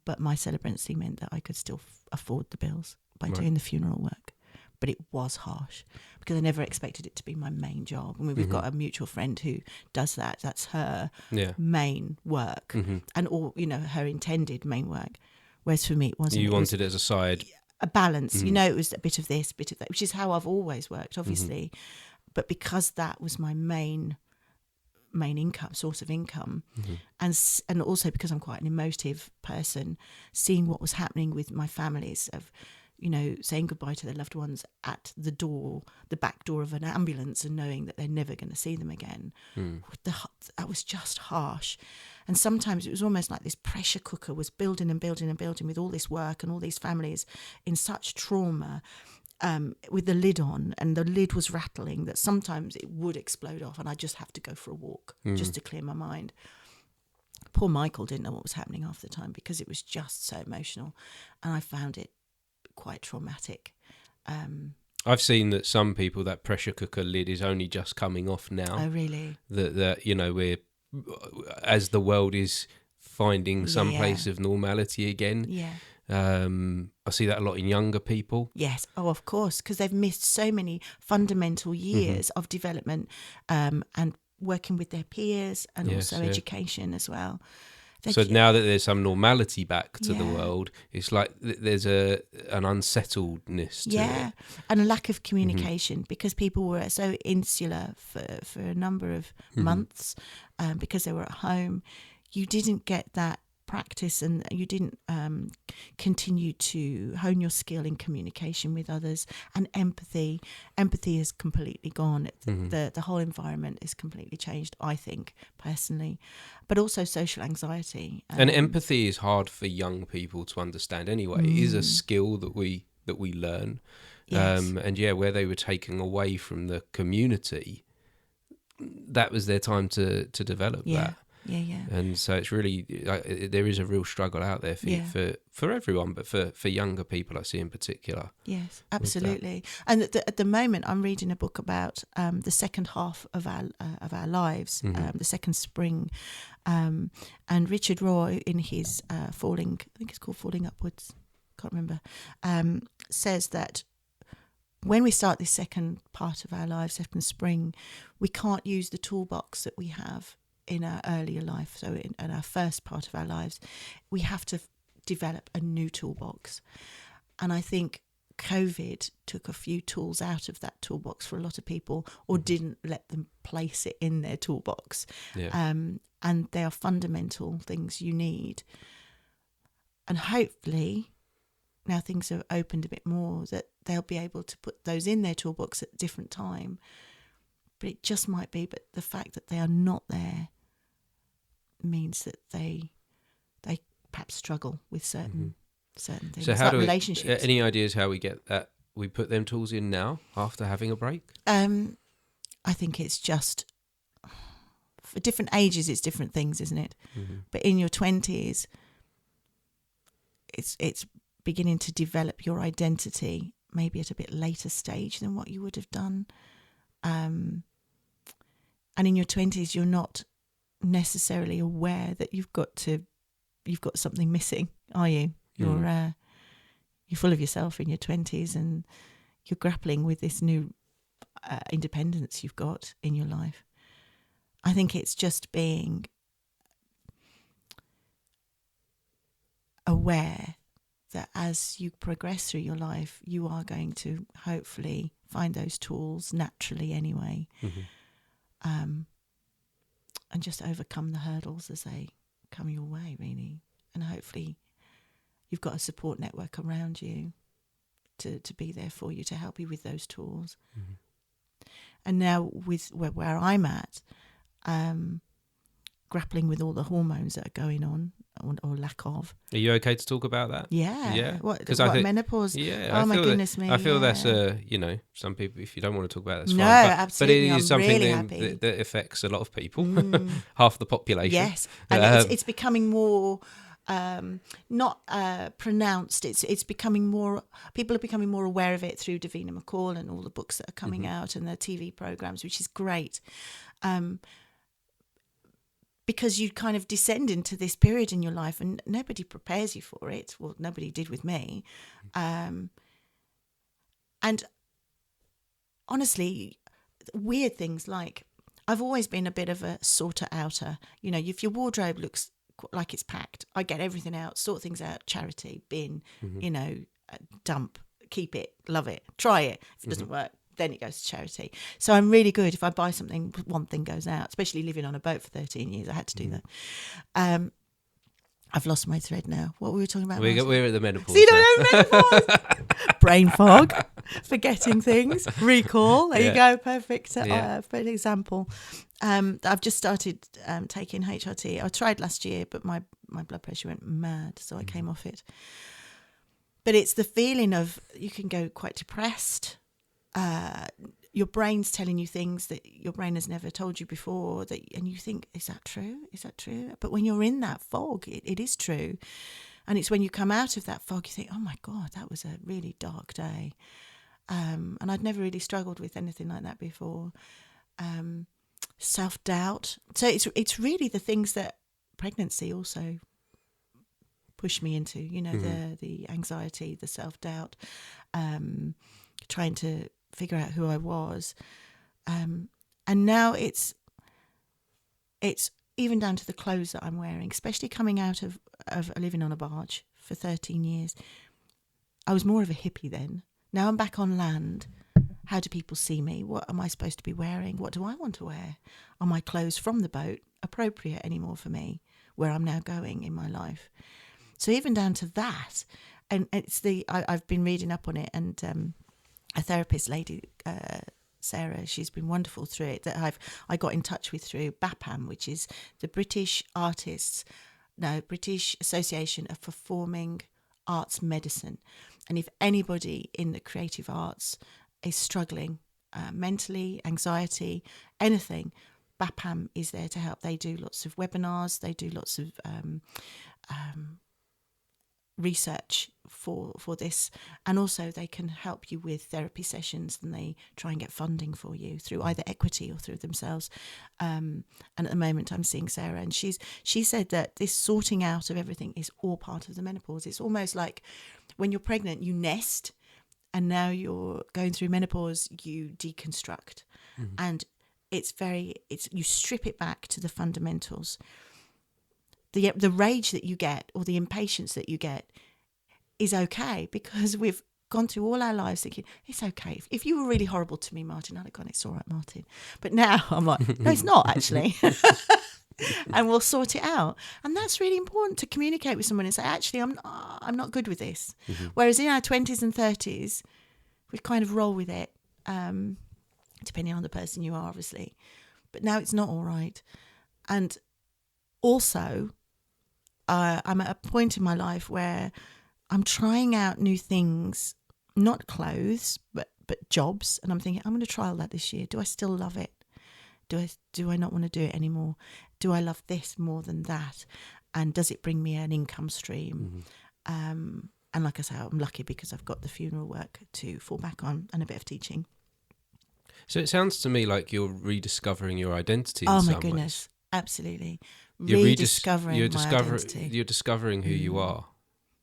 C: But my Celebrant meant that I could still afford the bills by doing the funeral work. But it was harsh because I never expected it to be my main job. I mean, we've got a mutual friend who does that. That's her main work and all, you know, her intended main work. Whereas for me, it wasn't.
B: You wanted it as a side.
C: A balance. You know, it was a bit of this, bit of that, which is how I've always worked, obviously. But because that was my main income, source of income, and also because I'm quite an emotive person, seeing what was happening with my families of, you know, saying goodbye to their loved ones at the back door of an ambulance and knowing that they're never going to see them again. That was just harsh. And sometimes it was almost like this pressure cooker was building and building and building with all this work and all these families in such trauma, with the lid on, and the lid was rattling that sometimes it would explode off and I'd just have to go for a walk just to clear my mind. Poor Michael didn't know what was happening half the time because it was just so emotional, and I found it quite traumatic.
B: I've seen that some people, that pressure cooker lid is only just coming off now.
C: Oh, really?
B: That you know, we're, as the world is finding some place of normality again.
C: Yeah.
B: I see that a lot in younger people.
C: Yes. Oh, of course, because they've missed so many fundamental years of development, and working with their peers, and also education as well.
B: So now that there's some normality back to the world, it's like there's an unsettledness to it.
C: And a lack of communication because people were so insular for a number of months because they were at home. You didn't get that practice, and you didn't continue to hone your skill in communication with others, and empathy is completely gone. The whole environment is completely changed, I think, personally, but also social anxiety,
B: and empathy is hard for young people to understand anyway. It is a skill that we learn. Yes. And where they were taken away from the community, that was their time to develop that.
C: Yeah.
B: And so it's really there is a real struggle out there for everyone, but for younger people I see in particular.
C: Yes, absolutely. And at the moment, I'm reading a book about the second half of our lives, the second spring, and Richard Roy in his Falling, I think it's called Falling Upwards, can't remember, says that when we start this second part of our lives, second spring, we can't use the toolbox that we have in our earlier life. So in our first part of our lives, we have to develop a new toolbox. And I think COVID took a few tools out of that toolbox for a lot of people, or didn't let them place it in their toolbox. And they are fundamental things you need. And hopefully, now things have opened a bit more, that they'll be able to put those in their toolbox at a different time. But it just might be, but the fact that they are not there means that they perhaps struggle with certain things.
B: So how do
C: relationships.
B: Any ideas how we get that? We put them tools in now after having a break?
C: I think it's just, for different ages, it's different things, isn't it? But in your 20s, it's beginning to develop your identity maybe at a bit later stage than what you would have done. And in your 20s, you're not necessarily aware that you've got something missing, are you? You're full of yourself in your 20s, and you're grappling with this new independence you've got in your life. I think it's just being aware that as you progress through your life, you are going to hopefully find those tools naturally anyway. And just overcome the hurdles as they come your way, really. And hopefully you've got a support network around you to be there for you, to help you with those tools. And now with where I'm at, grappling with all the hormones that are going on, or lack of.
B: Are you okay to talk about that?
C: Yeah. What
B: I think,
C: menopause?
B: Yeah.
C: Oh, my goodness me.
B: I feel that's some people, if you don't want to talk about it, that's
C: no,
B: fine.
C: Absolutely.
B: But it is
C: I'm
B: something
C: really
B: that affects a lot of people, half the population.
C: Yes. And it's becoming more not pronounced. It's becoming more, people are becoming more aware of it through Davina McCall and all the books that are coming out, and the TV programs, which is great. Because you kind of descend into this period in your life and nobody prepares you for it. Well, nobody did with me. And honestly, weird things like, I've always been a bit of a sorter-outer. You know, if your wardrobe looks like it's packed, I get everything out, sort things out, charity, bin, dump, keep it, love it, try it. If it doesn't work, then it goes to charity. So I'm really good. If I buy something, one thing goes out, especially living on a boat for 13 years. I had to do that. I've lost my thread now. What were we talking about?
B: We're at the menopause.
C: See, menopause. Brain fog, forgetting things, recall. There you go. Perfect example. I've just started taking HRT. I tried last year, but my blood pressure went mad, so I came off it. But it's the feeling of, you can go quite depressed. Your brain's telling you things that your brain has never told you before, and you think, is that true? Is that true? But when you're in that fog, it is true. And it's when you come out of that fog, you think, oh my God, that was a really dark day. And I'd never really struggled with anything like that before. Self-doubt. So it's really the things that pregnancy also pushed me into, the anxiety, the self-doubt, trying to figure out who I was, and now it's even down to the clothes that I'm wearing, especially coming out of living on a barge for 13 years. I was more of a hippie then. Now I'm back on land. How do people see me? What am I supposed to be wearing? What do I want to wear? Are my clothes from the boat appropriate anymore for me, where I'm now going in my life? So even down to that, and it's I've been reading up on it, and a therapist lady, Sarah, she's been wonderful through it, that I got in touch with through BAPAM, which is the British Association of Performing Arts Medicine. And if anybody in the creative arts is struggling mentally, anxiety, anything, BAPAM is there to help. They do lots of webinars, they do lots of research for this, and also they can help you with therapy sessions, and they try and get funding for you through either equity or through themselves. And at the moment I'm seeing Sarah, and she said that this sorting out of everything is all part of the menopause. It's almost like when you're pregnant you nest, and now you're going through menopause you deconstruct. And it's you strip it back to the fundamentals. The rage that you get or the impatience that you get is okay, because we've gone through all our lives thinking it's okay. If you were really horrible to me, Martin, I'd have gone, it's all right, Martin. But now I'm like, no, it's not actually. And we'll sort it out. And that's really important, to communicate with someone and say, actually, I'm not good with this. Whereas in our 20s and 30s, we kind of roll with it, depending on the person you are, obviously. But now it's not all right. And also, I'm at a point in my life where I'm trying out new things, not clothes, but jobs. And I'm thinking, I'm going to trial that this year. Do I still love it? Do I not want to do it anymore? Do I love this more than that? And does it bring me an income stream? And like I say, I'm lucky because I've got the funeral work to fall back on and a bit of teaching.
B: So it sounds to me like you're rediscovering your identity in
C: Oh
B: some
C: my goodness,
B: ways.
C: absolutely.
B: You're
C: Rediscovering my identity.
B: You're discovering who you are.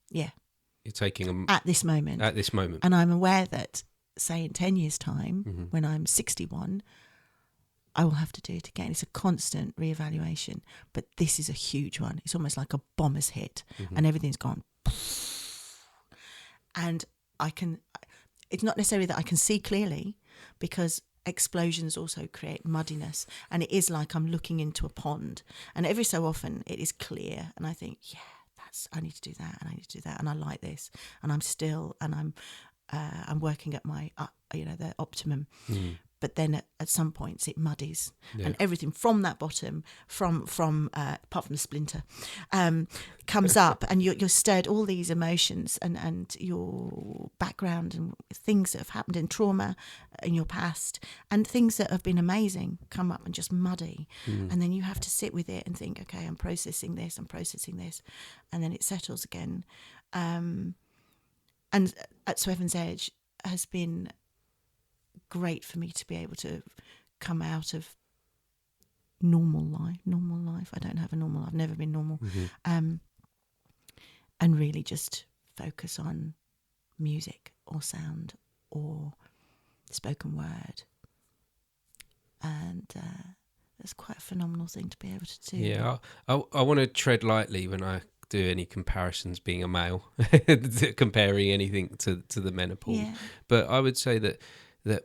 C: Yeah.
B: You're taking
C: at this moment. And I'm aware that, say, in 10 years' time, when I'm 61, I will have to do it again. It's a constant reevaluation. But this is a huge one. It's almost like a bomb has hit and everything's gone. And it's not necessarily that I can see clearly, because explosions also create muddiness, and it is like I'm looking into a pond, and every so often it is clear and I think, yeah, I need to do that, and I need to do that, and I like this, and I'm still, and I'm working at my the optimum. But then at some points it muddies, and everything from that bottom, from apart from the splinter, comes up, and you're stirred, all these emotions and your background and things that have happened in trauma in your past, and things that have been amazing come up and just muddy, and then you have to sit with it and think, okay, I'm processing this, and then it settles again. And at Swefn's Edge has been great for me to be able to come out of normal life. I don't have a normal life. I've never been normal. And really just focus on music or sound or spoken word. And that's quite a phenomenal thing to be able to do.
B: Yeah, I want to tread lightly when I do any comparisons, being a male, comparing anything to the menopause. Yeah. But I would say that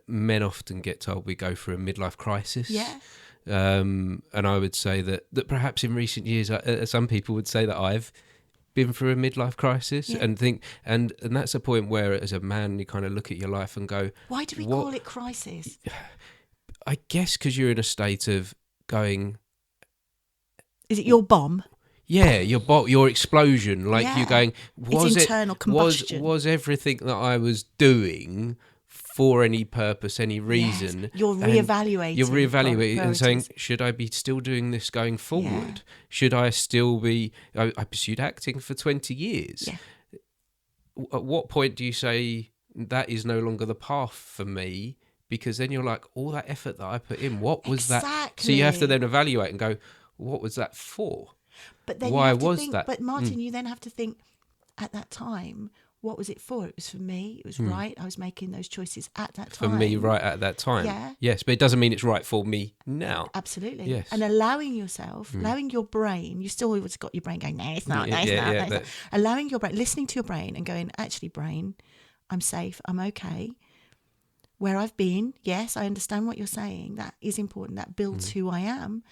B: men often get told we go through a midlife crisis.
C: Yeah.
B: And I would say that perhaps in recent years, some people would say that I've been through a midlife crisis, and think, and that's a point where, as a man, you kind of look at your life and go,
C: why do we call it crisis?
B: I guess because you're in a state of going,
C: is it your bomb?
B: Yeah, your explosion, like you're going, was
C: it's internal combustion.
B: Was everything that I was doing for any purpose, any reason?
C: Yes. You're reevaluating
B: and saying, should I be still doing this going forward? Yeah. Should I still be... I pursued acting for 20 years. Yeah. At what point do you say, that is no longer the path for me? Because then you're like, all that effort that I put in, what was that? So you have to then evaluate and go, what was that for?
C: But then
B: why
C: you have to
B: was
C: think,
B: that?
C: But Martin, you then have to think, at that time, what was it for? It was for me. It was right. I was making those choices at that time.
B: For me, right at that time.
C: Yeah.
B: Yes, but it doesn't mean it's right for me now.
C: Absolutely.
B: Yes.
C: And allowing yourself, allowing your brain, you still always got your brain going, no, it's not, it's not. Allowing your brain, listening to your brain and going, actually, brain, I'm safe, I'm okay. Where I've been, yes, I understand what you're saying. That is important. That builds who I am.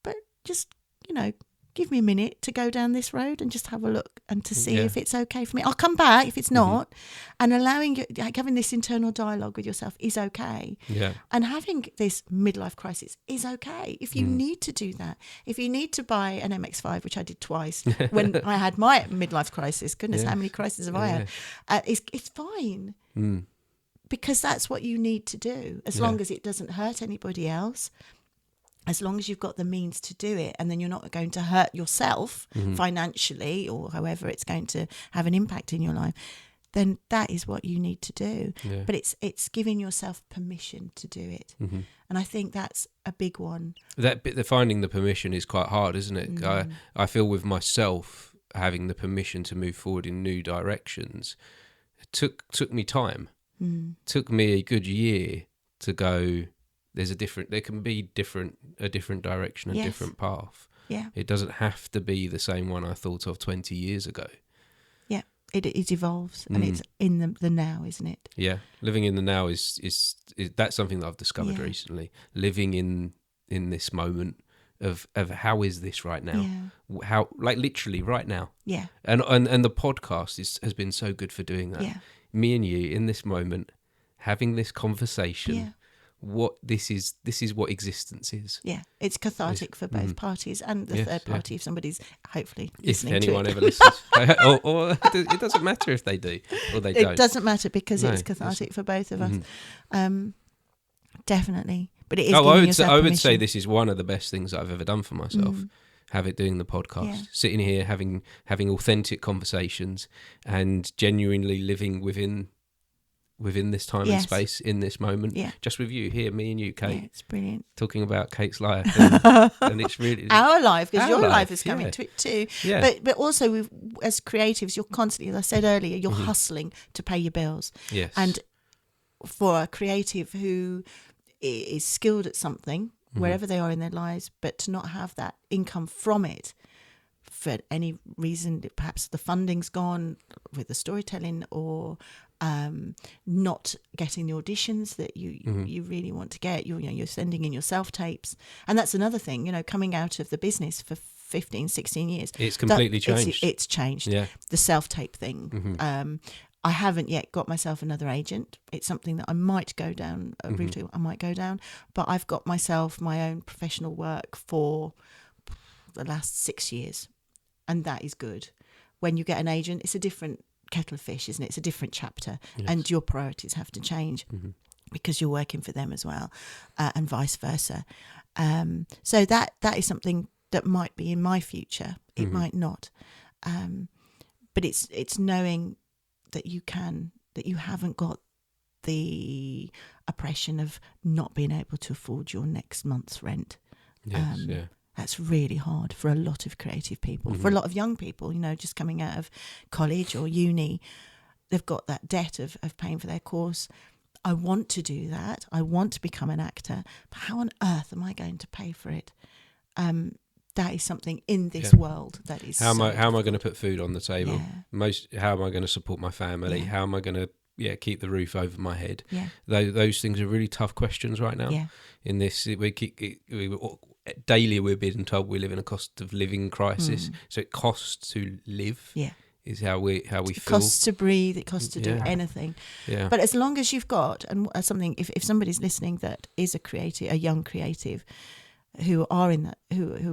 C: But just, give me a minute to go down this road and just have a look and to see if it's okay for me. I'll come back if it's not. And having this internal dialogue with yourself is okay.
B: Yeah.
C: And having this midlife crisis is okay. If you need to do that, if you need to buy an MX-5, which I did twice when I had my midlife crisis, goodness, how many crises have I had? It's fine. because that's what you need to do, as long as it doesn't hurt anybody else, as long as you've got the means to do it, and then you're not going to hurt yourself financially or however it's going to have an impact in your life, then that is what you need to do.
B: Yeah.
C: But it's giving yourself permission to do it. And I think that's a big one.
B: That bit, the finding the permission is quite hard, isn't it? I feel with myself, having the permission to move forward in new directions, it took me time. Took me a good year to go, there can be a different direction, a different path.
C: Yeah.
B: It doesn't have to be the same one I thought of 20 years ago.
C: Yeah. It evolves, and it's in the now, isn't it?
B: Yeah. Living in the now is that's something that I've discovered recently. Living in this moment of how is this right now?
C: Yeah.
B: How, like, literally right now.
C: Yeah.
B: And the podcast has been so good for doing that.
C: Yeah.
B: Me and you in this moment, having this conversation.
C: Yeah.
B: What this is what existence is.
C: Yeah, it's cathartic for both parties and the third party, if somebody's hopefully
B: if
C: listening
B: anyone
C: to it.
B: ever listens. or it doesn't matter if they do or they don't.
C: It doesn't matter because it's cathartic for both of us. Definitely. But it is
B: I would say this is one of the best things that I've ever done for myself. Doing the podcast, sitting here having authentic conversations and genuinely living within this time and space in this moment, just with you here, me and you, Kate.
C: Yeah, it's brilliant.
B: Talking about Kate's life, and it's really
C: our life, because your life
B: life
C: is coming to it too.
B: Yeah.
C: But also, as creatives, you're constantly, as I said earlier, you're hustling to pay your bills.
B: Yes.
C: And for a creative who is skilled at something, wherever they are in their lives, but to not have that income from it for any reason, perhaps the funding's gone with the storytelling, or not getting the auditions that you really want to get. You're sending in your self-tapes. And that's another thing, coming out of the business for 15, 16 years.
B: It's completely changed.
C: It's changed.
B: Yeah.
C: The self-tape thing. I haven't yet got myself another agent. It's something that I might go down a route I might go down. But I've got myself my own professional work for the last 6 years. And that is good. When you get an agent, it's a different kettle of fish, isn't it? It's a different chapter.
B: Yes.
C: And your priorities have to change because you're working for them as well, and vice versa. So that is something that might be in my future. It might not. But it's knowing that you haven't got the oppression of not being able to afford your next month's rent.
B: Yes,
C: That's really hard for a lot of creative people, for a lot of young people, just coming out of college or uni. They've got that debt of paying for their course. I want to do that. I want to become an actor. But how on earth am I going to pay for it? That is something in this world that is
B: how am I going to put food on the table?
C: Yeah.
B: How am I going to support my family?
C: Yeah.
B: How am I going to keep the roof over my head?
C: Yeah.
B: Those things are really tough questions right now.
C: Yeah.
B: In this, daily we're being told we live in a cost of living crisis. So it costs to live.
C: Yeah.
B: Is how we feel.
C: It costs to breathe. It costs to do anything.
B: Yeah.
C: But as long as you've got, and something, if somebody's listening that is a young creative, who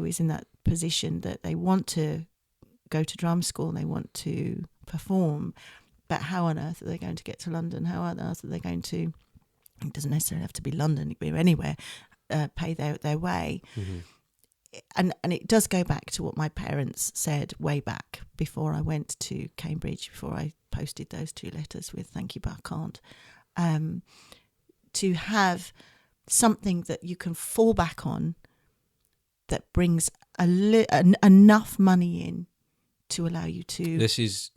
C: is in that position that they want to go to drum school and they want to perform, but how on earth are they going to get to London? How on earth are they going to? It doesn't necessarily have to be London; it can be anywhere. Pay their way. And it does go back to what my parents said way back before I went to Cambridge, before I posted those 2 letters with "Thank you, but I can't." To have something that you can fall back on that brings enough money in to allow you to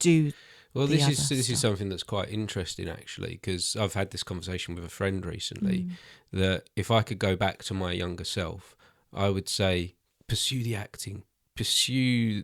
C: do.
B: Well, this is something that's quite interesting, actually, because I've had this conversation with a friend recently that if I could go back to my younger self, I would say pursue the acting, pursue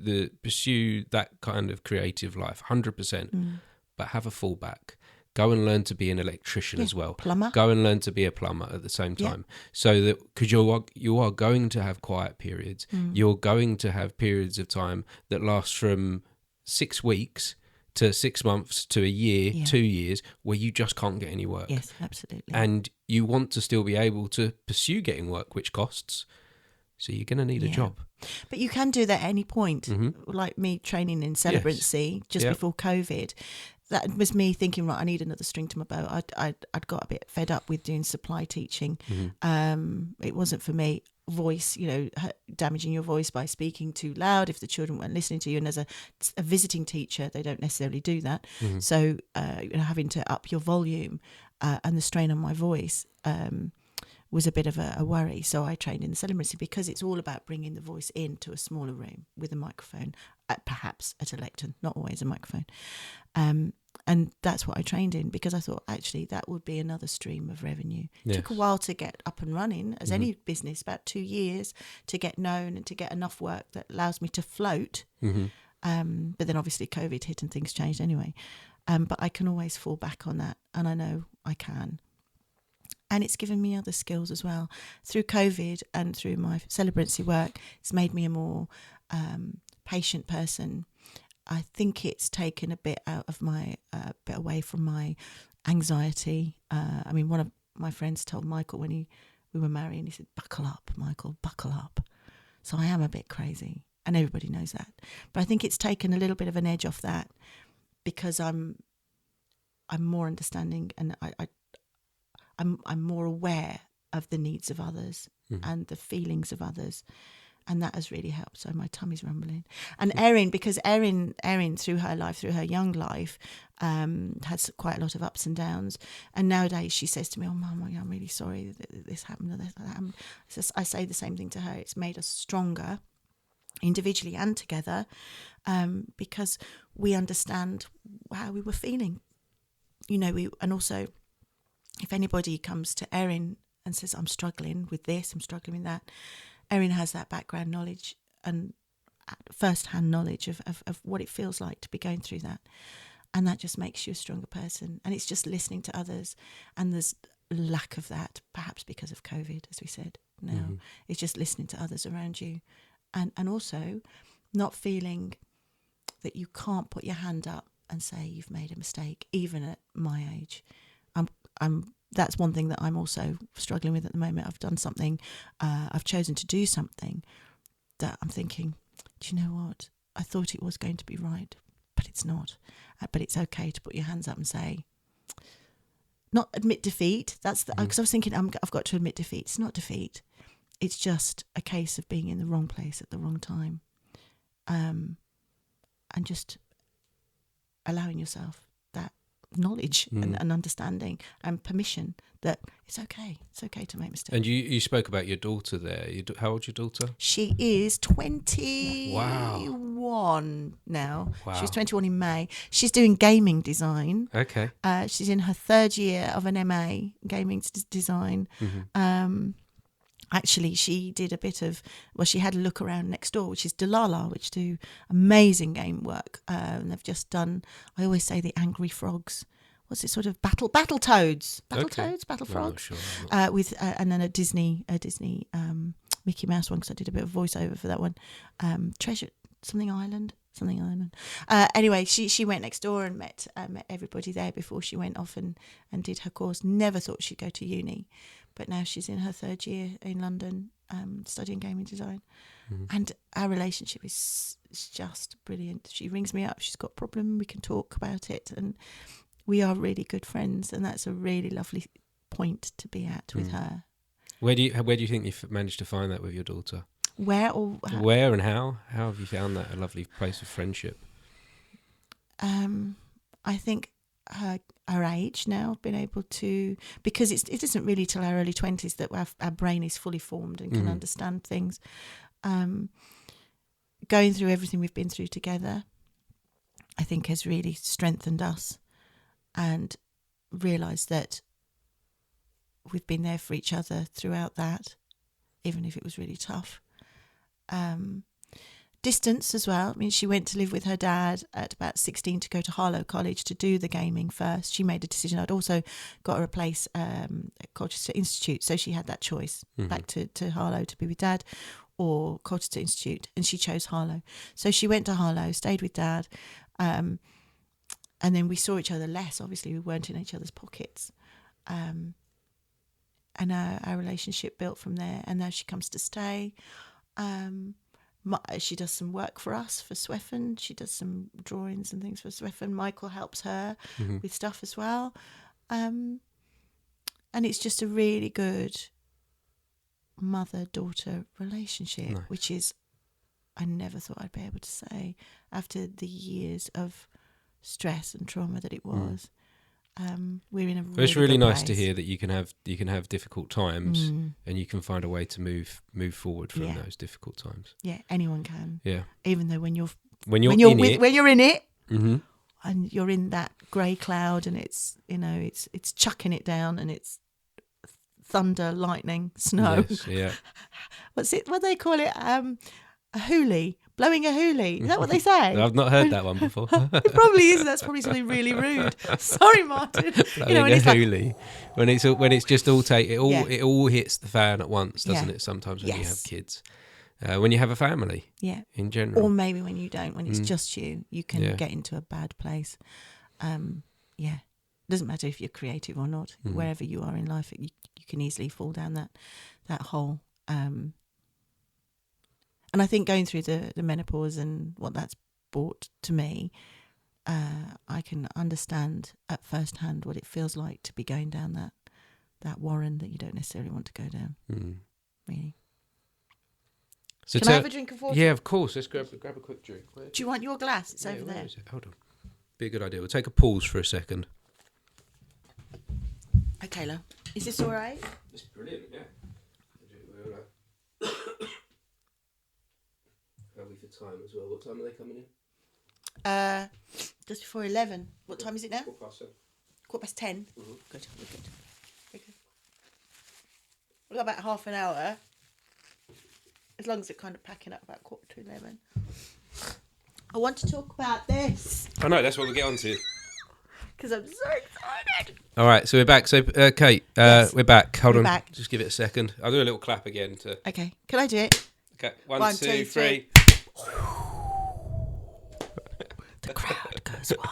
B: that kind of creative life, 100%, but have a fallback. Go and learn to be an electrician as well.
C: Plumber.
B: Go and learn to be a plumber at the same time. So that, because you are going to have quiet periods. You're going to have periods of time that last from 6 weeks to 6 months to a year, 2 years, where you just can't get any work.
C: Yes, absolutely.
B: And you want to still be able to pursue getting work, which costs. So you're going to need a job.
C: But you can do that at any point. Like me training in Celebrant just before COVID. that was me thinking, right, I need another string to my bow. I'd got a bit fed up with doing supply teaching. It wasn't for me. Voice, damaging your voice by speaking too loud if the children weren't listening to you. And as a visiting teacher, they don't necessarily do that. So having to up your volume and the strain on my voice was a bit of a worry. So I trained in the Celebrant because it's all about bringing the voice into a smaller room with a microphone, perhaps at a lectern, not always a microphone. And that's what I trained in, because I thought actually that would be another stream of revenue. It took a while to get up and running, as any business, about 2 years to get known and to get enough work that allows me to float. But then obviously COVID hit and things changed anyway. But I can always fall back on that, and I know I can. And it's given me other skills as well. Through COVID and through my celebrancy work, it's made me a more patient person. I think it's taken a bit out of my, bit away from my anxiety. I mean, one of my friends told Michael when we were married, he said, "Buckle up, Michael, buckle up." So I am a bit crazy, and everybody knows that. But I think it's taken a little bit of an edge off that, because I'm more understanding, and I'm more aware of the needs of others and the feelings of others. And that has really helped. So my tummy's rumbling. And Erin, because Erin through her life, through her young life, has quite a lot of ups and downs. And nowadays she says to me, "Oh, Mum, I'm really sorry that this happened or that happened." I say the same thing to her. It's made us stronger, individually and together, because we understand how we were feeling. And also, if anybody comes to Erin and says, "I'm struggling with this, I'm struggling with that," Erin has that background knowledge and first-hand knowledge of what it feels like to be going through that. And that just makes you a stronger person. And it's just listening to others. And there's lack of that, perhaps because of COVID, as we said now. It's just listening to others around you. And also not feeling that you can't put your hand up and say you've made a mistake, even at my age. That's one thing that I'm also struggling with at the moment. I've done something, I've chosen to do something that I'm thinking, do you know what? I thought it was going to be right, but it's not. But it's okay to put your hands up and say, not admit defeat. That's because I was thinking I've got to admit defeat. It's not defeat. It's just a case of being in the wrong place at the wrong time, and just allowing yourself that knowledge and understanding and permission that it's okay to make mistakes.
B: And you spoke about your daughter there. How old's your daughter?
C: She is 21 now.
B: Wow.
C: She was 21 in May. She's doing gaming design.
B: Okay.
C: She's in her third year of an MA gaming design. Actually, she did a bit of, she had a look around next door, which is Delilah, which do amazing game work. And they've just done, I always say, the Angry Frogs. What's it, sort of battle toads, battle frogs,
B: Sure,
C: with and then a Disney Mickey Mouse one, because I did a bit of voiceover for that one. Treasure something Island. Anyway, she went next door and met everybody there before she went off and did her course. Never thought she'd go to uni, but now she's in her third year in London, studying gaming design. And our relationship is just brilliant. She rings me up, she's got a problem, we can talk about it, and we are really good friends, and that's a really lovely point to be at with her.
B: Where do you think you've managed to find that with your daughter?
C: Where
B: and how have you found that a lovely place of friendship?
C: I think her age now, been able to, because it isn't really till our early 20s that our brain is fully formed and can understand things. Going through everything we've been through together, I think has really strengthened us, and realised that we've been there for each other throughout that, even if it was really tough. Distance as well. I mean, she went to live with her dad at about 16 to go to Harlow College to do the gaming first. She made a decision. I'd also got her a place at Colchester Institute, so she had that choice, back to Harlow to be with dad or Colchester Institute, and she chose Harlow. So she went to Harlow, stayed with dad, and then we saw each other less. Obviously, we weren't in each other's pockets. And our relationship built from there, and now she comes to stay. She does some work for us for Swefn. She does some drawings and things for Swefn. Michael helps her with stuff as well. And it's just a really good mother-daughter relationship,
B: Nice.
C: which is, I never thought I'd be able to say after the years of stress and trauma that it was. We're in a really
B: It's really
C: good
B: nice to
C: place.
B: hear that you can have difficult times and you can find a way to move forward from those difficult times.
C: Yeah, anyone can.
B: Yeah.
C: Even though when you're
B: When
C: in it,
B: mm-hmm.
C: and you're in that grey cloud, and it's it's chucking it down, and it's thunder, lightning, snow.
B: Yes, yeah.
C: What do they call it? A hoolie, blowing a hoolie. Is that what they say?
B: I've not heard that one before.
C: It probably is. That's probably something really rude. Sorry, Martin.
B: Blowing a hoolie. When it's just all it all hits the fan at once, doesn't it? Sometimes when you have kids, when you have a family, in general,
C: or maybe when you don't, when it's just you can get into a bad place. Doesn't matter if you're creative or not. Wherever you are in life, you can easily fall down that hole. And I think going through the menopause and what that's brought to me, I can understand at first hand what it feels like to be going down that warren that you don't necessarily want to go down. Really.
B: So
C: can I have a drink of water?
B: Yeah, of course. Let's grab a quick drink.
C: Do you want your glass? It's over there.
B: Is it? Hold on. Be a good idea. We'll take a pause for a second.
C: Okay, love. Is this all right?
B: It's brilliant, yeah. How are we for time as well? What time are they coming in?
C: Just before 11. What time is it now?
B: 7:15.
C: 10:15. Good. We're good. We've got about half an hour. As long as it's kind of packing up about 11:15. I want to talk about this.
B: I know, that's what we'll get on to.
C: Because I'm so excited.
B: All right, so we're back. So, Kate,
C: Yes.
B: we're back. Hold
C: We're
B: on.
C: back.
B: Just give it a second. I'll do a little clap again.
C: Okay, can I do it?
B: Okay,
C: 1,
B: 1,
C: 2,
B: 2, 3.
C: The crowd goes wild.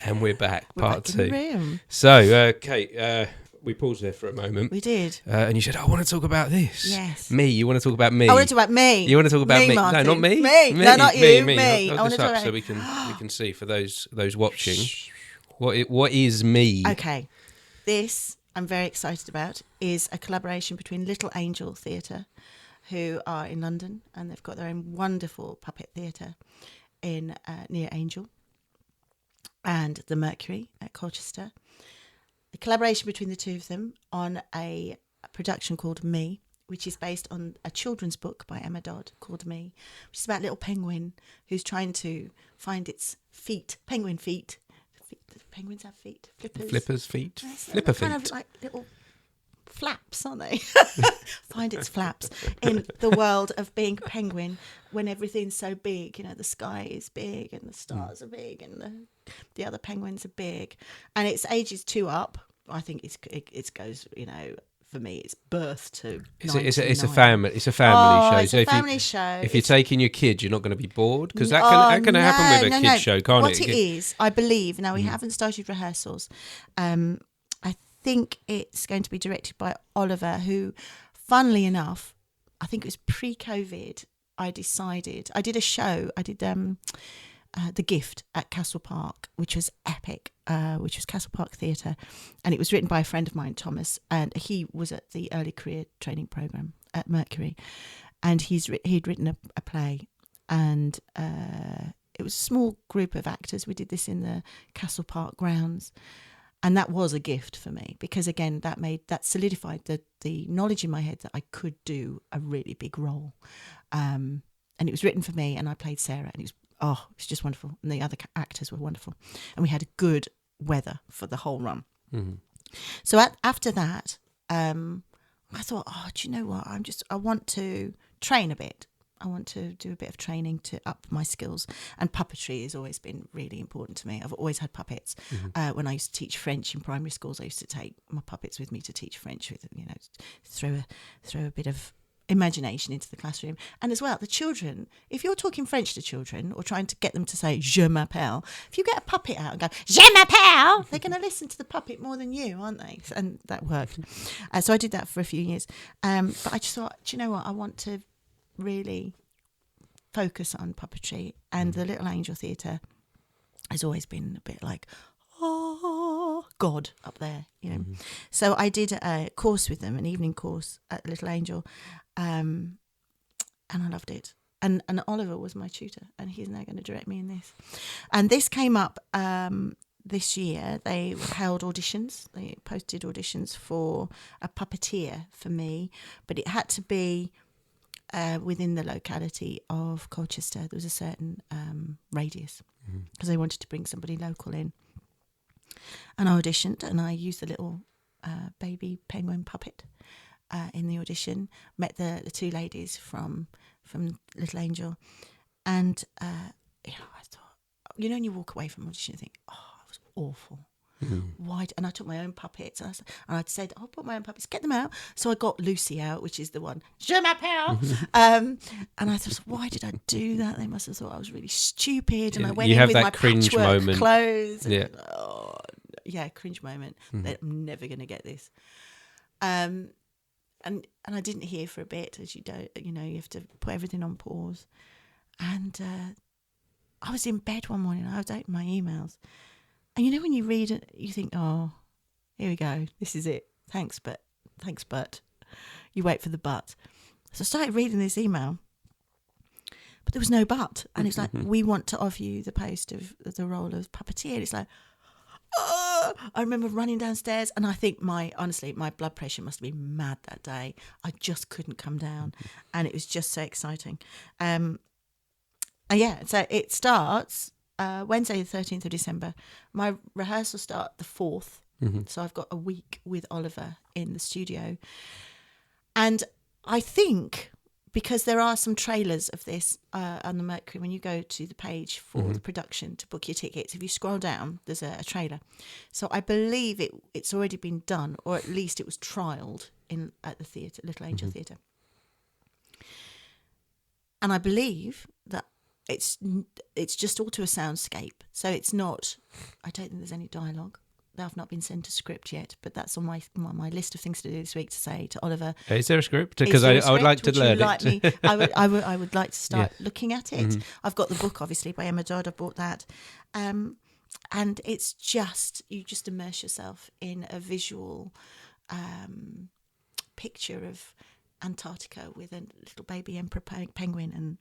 B: And we're back,
C: We're
B: part
C: back
B: 2.
C: in the room.
B: So, Kate, we paused there for a moment.
C: We did.
B: And you said, I want to talk about this.
C: Yes.
B: Me, you want to talk about me.
C: I want to talk about me.
B: You want to talk about me?
C: Martin.
B: No, not me.
C: Me. No, not you. Me.
B: Hold
C: I want
B: this
C: to talk
B: up
C: about
B: so we can see for those watching. What is me?
C: Okay. This, I'm very excited about, is a collaboration between Little Angel Theatre, who are in London, and they've got their own wonderful puppet theatre in near Angel, and the Mercury at Colchester. The collaboration between the two of them on a production called Me, which is based on a children's book by Emma Dodd called Me, which is about a little penguin who's trying to find its feet, penguin feet. Penguins have feet,
B: Flippers feet,
C: yes,
B: flipper
C: kind
B: feet.
C: of like little flaps, aren't they? Find its flaps in the world of being a penguin when everything's so big. You know, the sky is big and the stars are big and the other penguins are big. And it's ages 2 up. I think it goes, you know, for me, it's birth to.
B: It's a
C: 99.
B: family. It's a family show.
C: It's a family show.
B: If you're taking your kids, you're not going to be bored because that can happen with a kids show, can't
C: what
B: it?
C: What it is, I believe. Now we haven't started rehearsals. I think it's going to be directed by Oliver, who, funnily enough, I think it was pre-COVID. I did a show. I did The Gift at Castle Park, which was epic, which was Castle Park Theatre. And it was written by a friend of mine, Thomas, and he was at the early career training programme at Mercury. And he'd written a play, and it was a small group of actors. We did this in the Castle Park grounds. And that was a gift for me because, again, that solidified the knowledge in my head that I could do a really big role. And it was written for me, and I played Sarah, and it was just wonderful. And the other actors were wonderful. And we had good weather for the whole run. Mm-hmm. So after that, I thought, do you know what? I want to train a bit. I want to do a bit of training to up my skills. And puppetry has always been really important to me. I've always had puppets. Mm-hmm. When I used to teach French in primary schools, I used to take my puppets with me to teach French, with, you know, throw a bit of imagination into the classroom. And as well, the children, if you're talking French to children or trying to get them to say je m'appelle, if you get a puppet out and go je m'appelle, they're going to listen to the puppet more than you, aren't they? And that worked. So I did that for a few years. But I just thought, do you know what? I want to really focus on puppetry, and the Little Angel Theatre has always been a bit like, oh, God up there, you know. So I did a course with them, an evening course at Little Angel, and I loved it. And Oliver was my tutor, and he's now going to direct me in this. And this came up this year. They held auditions. They posted auditions for a puppeteer for me, but it had to be within the locality of Colchester. There was a certain radius because they wanted to bring somebody local in. And I auditioned, and I used the little baby penguin puppet in the audition. Met the two ladies from Little Angel, and I thought, when you walk away from audition, you think, oh, it was awful. Why? And I took my own puppets, and I'd said, I'll put my own puppets, get them out. So I got Lucy out, which is the one, Je m'appelle. And I thought, why did I do that? They must have thought I was really stupid. And I went in with my patchwork clothes. Yeah, cringe moment. That I'm never going to get this. And I didn't hear for a bit, as you don't, you have to put everything on pause. And I was in bed one morning, I was opening my emails. And when you read it, you think, oh, here we go. This is it. Thanks, but. You wait for the but. So I started reading this email, but there was no but. And it's like, we want to offer you the post of the role of puppeteer. And it's like, oh! I remember running downstairs, and I think honestly, my blood pressure must have been mad that day. I just couldn't come down. And it was just so exciting. So it starts Wednesday, the 13th of December. My rehearsals start the 4th. So I've got a week with Oliver in the studio. And I think, because there are some trailers of this on the Mercury, when you go to the page for the production to book your tickets, if you scroll down, there's a trailer. So I believe it's already been done, or at least it was trialled at the theatre, Little Angel Theatre. And I believe that it's just all to a soundscape. So it's not, I don't think there's any dialogue. I've not been sent a script yet, but that's on my list of things to do this week, to say to Oliver.
B: Is there a script? Because I would like to learn it.
C: I would like to start looking at it. I've got the book, obviously, by Emma Dodd. I bought that. And it's just, you just immerse yourself in a visual picture of Antarctica with a little baby emperor penguin and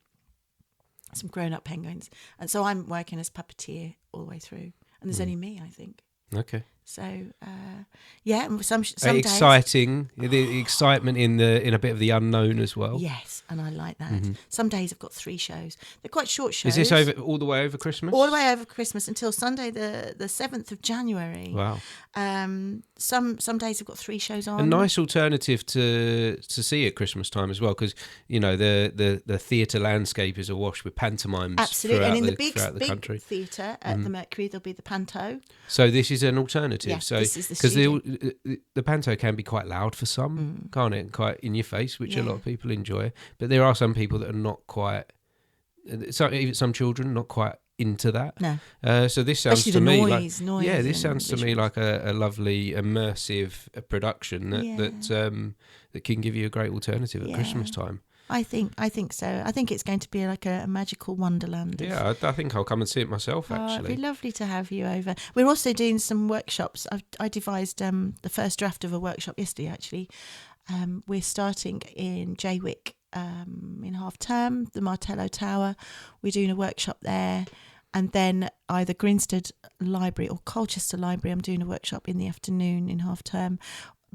C: some grown-up penguins. And so I'm working as puppeteer all the way through. And there's only me, I think.
B: Okay.
C: So some
B: exciting,
C: days,
B: the excitement in a bit of the unknown as well.
C: Yes, and I like that. Some days I've got 3 shows. They're quite short shows.
B: Is this all the way over Christmas?
C: All the way over Christmas until Sunday, the 7th of January.
B: Wow.
C: Some days I've got 3 shows on.
B: A nice alternative to see at Christmas time as well, because the theatre landscape is awash with pantomimes.
C: Absolutely, and in the big
B: country.
C: theatre at the Mercury, there'll be the panto.
B: So this is an alternative.
C: Yeah,
B: so
C: this is the studio.
B: the panto can be quite loud for some, can't it? Quite in your face, which a lot of people enjoy. But there are some people that are not quite. Even some children not quite into that.
C: No.
B: So this sounds
C: Especially
B: to
C: the
B: me
C: noise,
B: like this sounds to me like a lovely immersive production that can give you a great alternative at Christmas time.
C: I think so. I think it's going to be like a magical wonderland.
B: Yeah, I think I'll come and see it myself, actually.
C: It'd be lovely to have you over. We're also doing some workshops. I devised the first draft of a workshop yesterday, actually. We're starting in Jaywick in half term, the Martello Tower. We're doing a workshop there. And then either Grinstead Library or Colchester Library, I'm doing a workshop in the afternoon in half term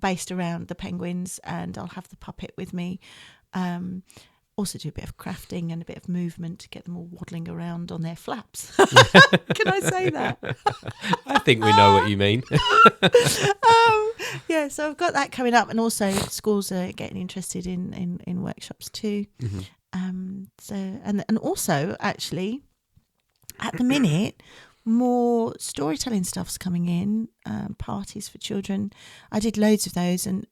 C: based around the penguins, and I'll have the puppet with me. Also do a bit of crafting and a bit of movement to get them all waddling around on their flaps. Can I say that?
B: I think we know what you mean.
C: So I've got that coming up, and also schools are getting interested in workshops too. And also actually at the minute, more storytelling stuff's coming in, parties for children. I did loads of those, and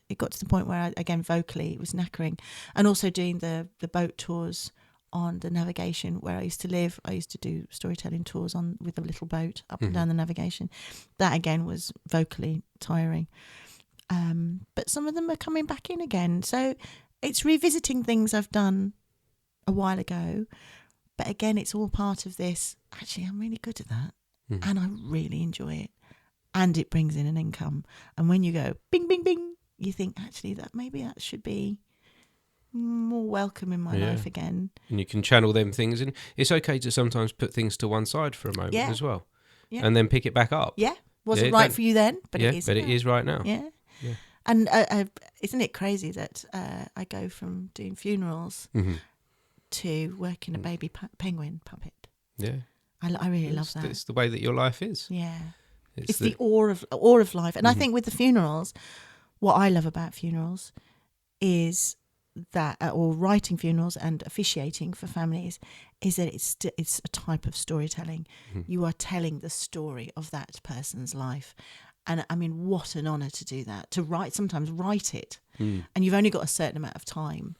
C: it got to the point where, again, vocally, it was knackering. And also doing the boat tours on the navigation where I used to live. I used to do storytelling tours with a little boat up and down the navigation. That, again, was vocally tiring. But some of them are coming back in again. So it's revisiting things I've done a while ago. But again, it's all part of this. Actually, I'm really good at that. And I really enjoy it. And it brings in an income. And when you go bing, bing, bing, you think, actually, that maybe that should be more welcome in my life again.
B: And you can channel them things. And it's okay to sometimes put things to one side for a moment as well.
C: Yeah.
B: And then pick it back up.
C: Yeah. Wasn't right for you then, but it is.
B: But it is right now.
C: Yeah. And isn't it crazy that I go from doing funerals to working a baby penguin puppet?
B: Yeah.
C: I really love that.
B: It's the way that your life is.
C: Yeah. It's the awe of life. And I think with the funerals, what I love about funerals is that, or writing funerals and officiating for families, is that it's a type of storytelling. You are telling the story of that person's life. And I mean, what an honour to do that, sometimes write it. And you've only got a certain amount of time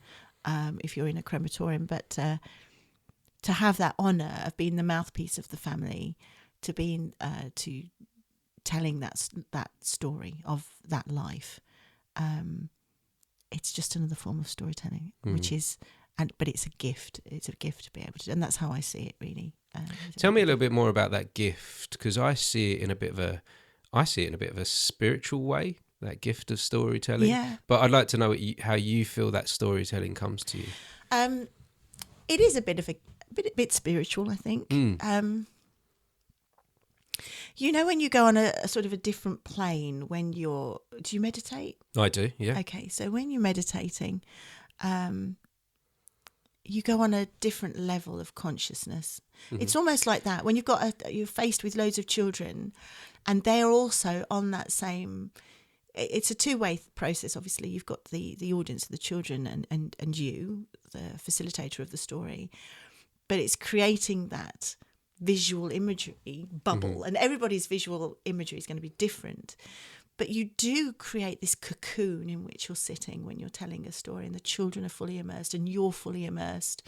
C: if you're in a crematorium, but to have that honour of being the mouthpiece of the family, to being to telling that story of that life, it's just another form of storytelling, which is, but it's a gift. It's a gift to be able to, and that's how I see it, really.
B: Tell me a little bit more about that gift, because I see it in a bit of a spiritual way, that gift of storytelling.
C: Yeah.
B: But I'd like to know how you feel that storytelling comes to you.
C: It is a bit spiritual, I think. You know, when you go on a sort of a different plane, do you meditate?
B: I do, yeah.
C: Okay, so when you're meditating, you go on a different level of consciousness. It's almost like that when you're faced with loads of children, and they're also on that same. It's a two-way process. Obviously, you've got the audience, the children, and you, the facilitator of the story, but it's creating that visual imagery bubble, and everybody's visual imagery is going to be different, but you do create this cocoon in which you're sitting when you're telling a story, and the children are fully immersed and you're fully immersed,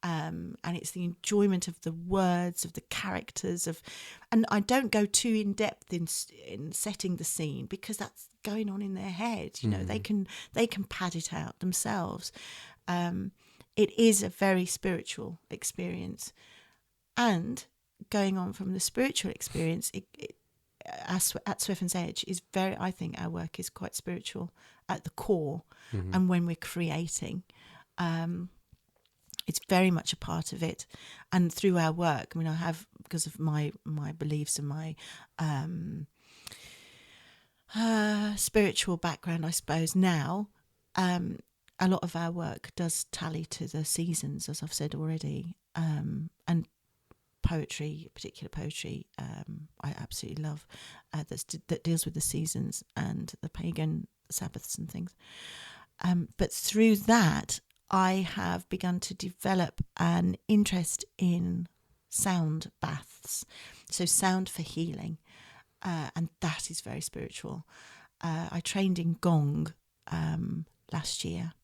C: and it's the enjoyment of the words, of the characters, and I don't go too in depth in setting the scene, because that's going on in their head. You know, they can pad it out themselves. It is a very spiritual experience. And going on from the spiritual experience, at Swefn's Edge I think our work is quite spiritual at the core. And when we're creating, it's very much a part of it. And through our work, I mean, I have, because of my beliefs and my spiritual background, I suppose now, a lot of our work does tally to the seasons, as I've said already, and poetry, particular poetry, I absolutely love, that deals with the seasons and the pagan Sabbaths and things. But through that, I have begun to develop an interest in sound baths, so sound for healing, and that is very spiritual. I trained in gong last year,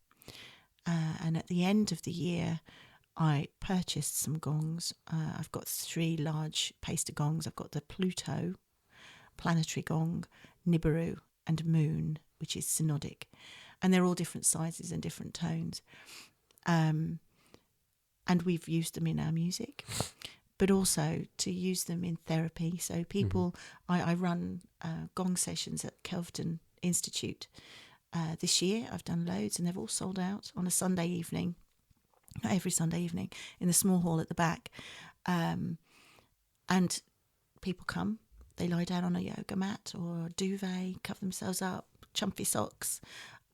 C: and at the end of the year, I purchased some gongs. I've got 3 large paster gongs. I've got the Pluto, planetary gong, Nibiru, and Moon, which is synodic. And they're all different sizes and different tones. And we've used them in our music, but also to use them in therapy. So people, I run gong sessions at Kelvedon Institute. This year I've done loads, and they've all sold out on a Sunday evening. Not every Sunday evening, in the small hall at the back. And people come, they lie down on a yoga mat or a duvet, cover themselves up, chumpy socks,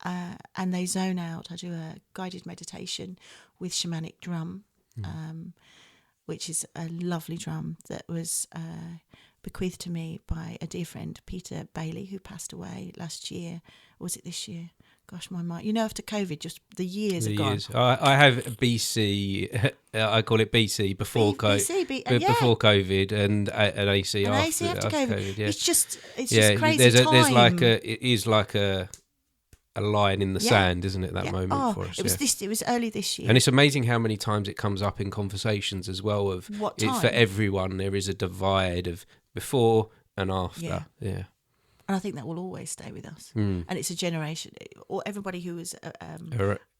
C: and they zone out. I do a guided meditation with shamanic drum, which is a lovely drum that was bequeathed to me by a dear friend, Peter Bailey, who passed away last year. Or was it this year? Gosh, my mind. You know, after COVID, just the years have gone.
B: I have BC. I call it BC before COVID. Before COVID, and AC after COVID. Yeah.
C: It's just crazy time.
B: It is like a line in the sand, isn't it? That moment for us.
C: It was early this year,
B: and it's amazing how many times it comes up in conversations as well. Of
C: what time?
B: For everyone, there is a divide of before and after. Yeah.
C: And I think that will always stay with us. And it's a generation, or everybody who was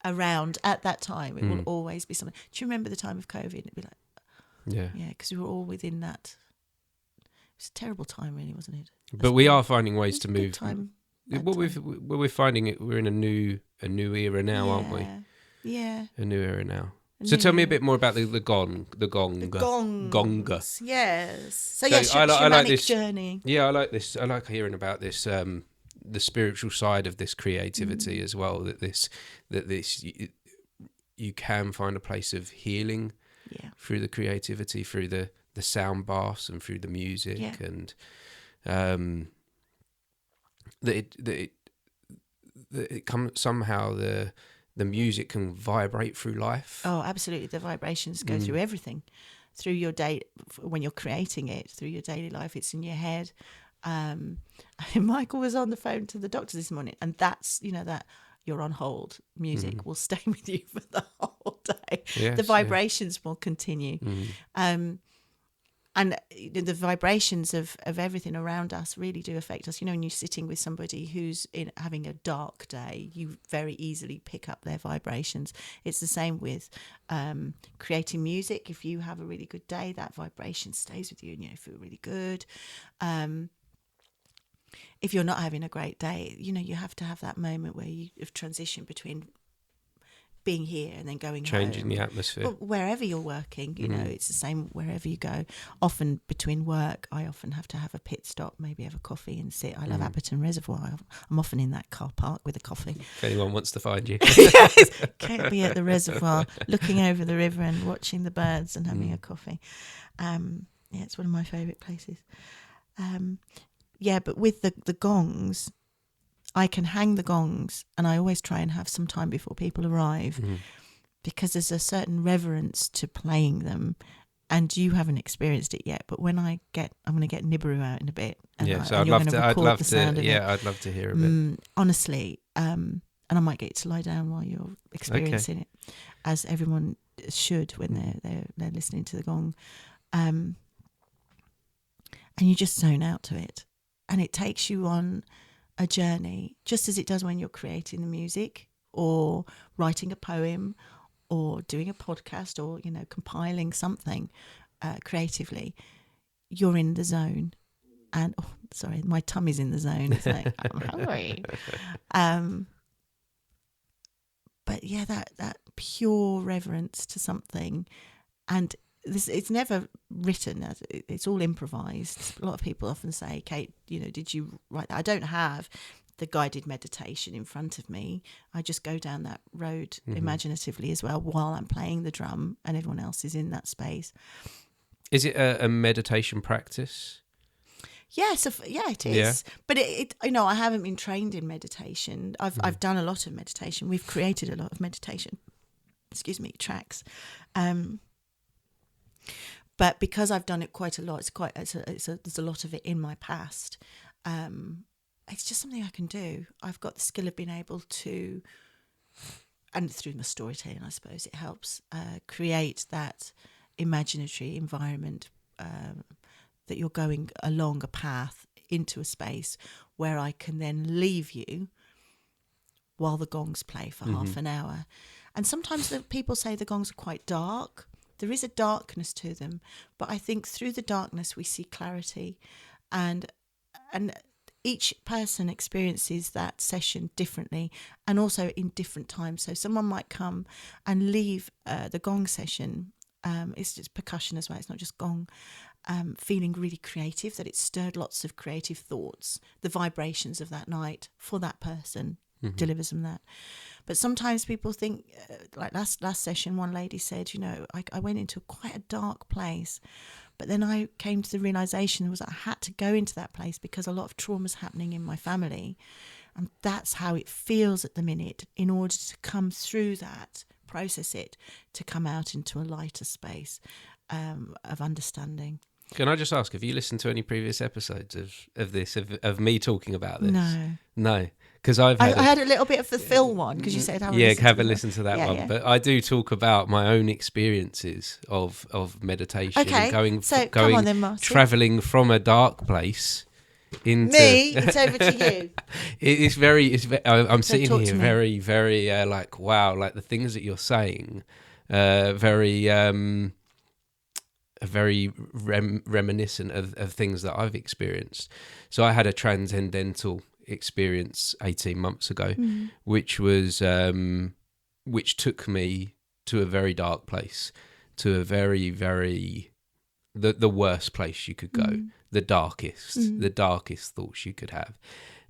C: around at that time. It will always be something. Do you remember the time of COVID? It'd be like, yeah, because we were all within that. It was a terrible time, really, wasn't it?
B: But we are finding ways to move.
C: Time.
B: We're finding it. We're in a new era now, aren't we?
C: Yeah.
B: A new era now. So tell me a bit more about the gong.
C: Gongs. Yes. So yes,
B: I like this
C: journey.
B: Yeah, I like this. I like hearing about this. The spiritual side of this creativity as well. That this you can find a place of healing through the creativity, through the sound baths, and through the music, and that it comes somehow the music can vibrate through life.
C: Oh, absolutely. The vibrations go through everything, through your day, when you're creating it, through your daily life. It's in your head. Michael was on the phone to the doctor this morning, and that's, that you're on hold music will stay with you for the whole day.
B: Yes,
C: the vibrations will continue. And the vibrations of everything around us really do affect us. When you're sitting with somebody who's having a dark day, you very easily pick up their vibrations. It's the same with creating music. If you have a really good day, that vibration stays with you and you feel really good. If you're not having a great day, you have to have that moment where you have transitioned between being here and then going
B: changing
C: home.
B: The atmosphere.
C: Well, wherever you're working, it's the same wherever you go. Often between work, I often have to have a pit stop, maybe have a coffee and sit. I love Atherton Reservoir. I'm often in that car park with a coffee. If
B: anyone wants to find you.
C: Yes, can't be at the reservoir, looking over the river and watching the birds and having a coffee. It's one of my favourite places. But with the gongs, I can hang the gongs, and I always try and have some time before people arrive, because there's a certain reverence to playing them, and you haven't experienced it yet. But when I'm going to get Nibiru out in a bit. And
B: I'd love to hear a bit.
C: Honestly, and I might get you to lie down while you're experiencing it, as everyone should when they're listening to the gong, and you just zone out to it, and it takes you on a journey, just as it does when you're creating the music or writing a poem or doing a podcast or compiling something creatively. You're in the zone, and my tummy's in the zone. It's like I'm hungry. But that pure reverence to something, and it's never written. It's all improvised. A lot of people often say, Kate, did you write that? I don't have the guided meditation in front of me. I just go down that road imaginatively as well while I'm playing the drum and everyone else is in that space.
B: Is it a meditation practice?
C: Yes, it is. Yeah. But I haven't been trained in meditation. I've done a lot of meditation. We've created a lot of meditation. Tracks. But because I've done it quite a lot, there's a lot of it in my past. It's just something I can do. I've got the skill of being able to, and through my storytelling, I suppose it helps create that imaginatory environment that you're going along a path into a space where I can then leave you while the gongs play for half an hour. And sometimes people say the gongs are quite dark. There is a darkness to them, but I think through the darkness we see clarity, and each person experiences that session differently and also in different times. So someone might come and leave the gong session, it's just percussion as well, it's not just gong, feeling really creative, that it stirred lots of creative thoughts. The vibrations of that night for that person delivers them that. But sometimes people think, like last session, one lady said, I went into quite a dark place, but then I came to the realisation I had to go into that place because a lot of trauma's happening in my family, and that's how it feels at the minute. In order to come through that, process it, to come out into a lighter space of understanding.
B: Can I just ask, have you listened to any previous episodes of me talking about this? No. Because I had a
C: little bit of the Phil one, because you said
B: have a listen to that one. Yeah. But I do talk about my own experiences of meditation, and going
C: then,
B: traveling from a dark place into
C: Me, it's over to you.
B: I'm sitting
C: talk
B: here
C: to me.
B: very, very like, wow, like the things that you're saying, very reminiscent of things that I've experienced. So I had a transcendental experience 18 months ago, which was which took me to a very dark place, to a very, very the worst place you could go, the darkest thoughts you could have.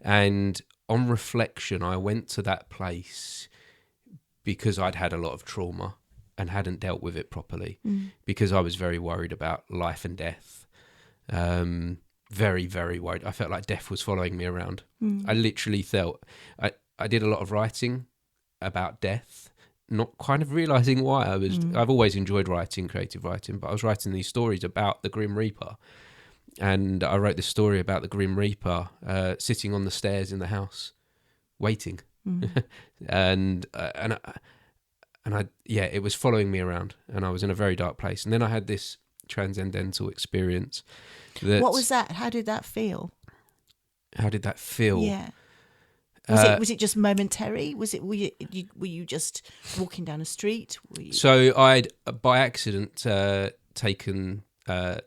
B: And on reflection, I went to that place because I'd had a lot of trauma and hadn't dealt with it properly, because I was very worried about life and death. Very, very worried. I felt like death was following me around. I literally felt... I did a lot of writing about death, not kind of realising why. I've always enjoyed writing, creative writing, but I was writing these stories about the Grim Reaper. And I wrote this story about the Grim Reaper sitting on the stairs in the house, waiting. And it was following me around, and I was in a very dark place. And then I had this transcendental experience.
C: What was that? How did that feel?
B: How did that feel?
C: Yeah. Was it just momentary? Were you just walking down a street?
B: So I'd by accident taken a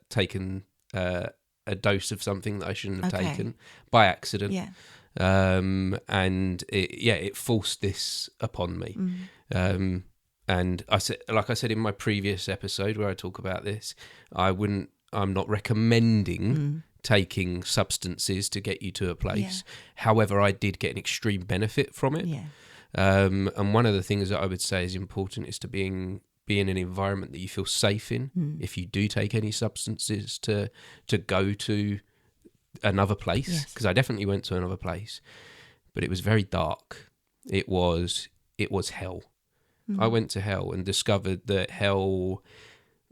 B: dose of something that I shouldn't have taken by accident.
C: Yeah.
B: And it forced this upon me. And I said, like I said in my previous episode where I talk about this, I'm not recommending taking substances to get you to a place. However, I did get an extreme benefit from it. And one of the things that I would say is important is to be in an environment that you feel safe in. If you do take any substances, to go to another place, because I definitely went to another place, but it was very dark. It was hell. I went to hell and discovered that hell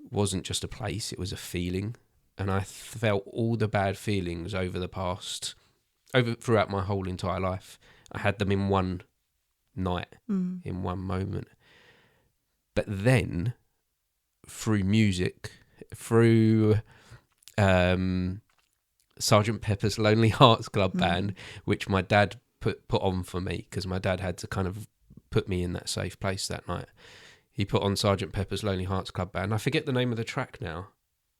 B: wasn't just a place, it was a feeling. And I felt all the bad feelings throughout my whole entire life. I had them in one night, in one moment. But then, through music, through Sergeant Pepper's Lonely Hearts Club Band, which my dad put on for me, because my dad had to kind of put me in that safe place that night. He put on Sergeant Pepper's Lonely Hearts Club Band. I forget the name of the track now,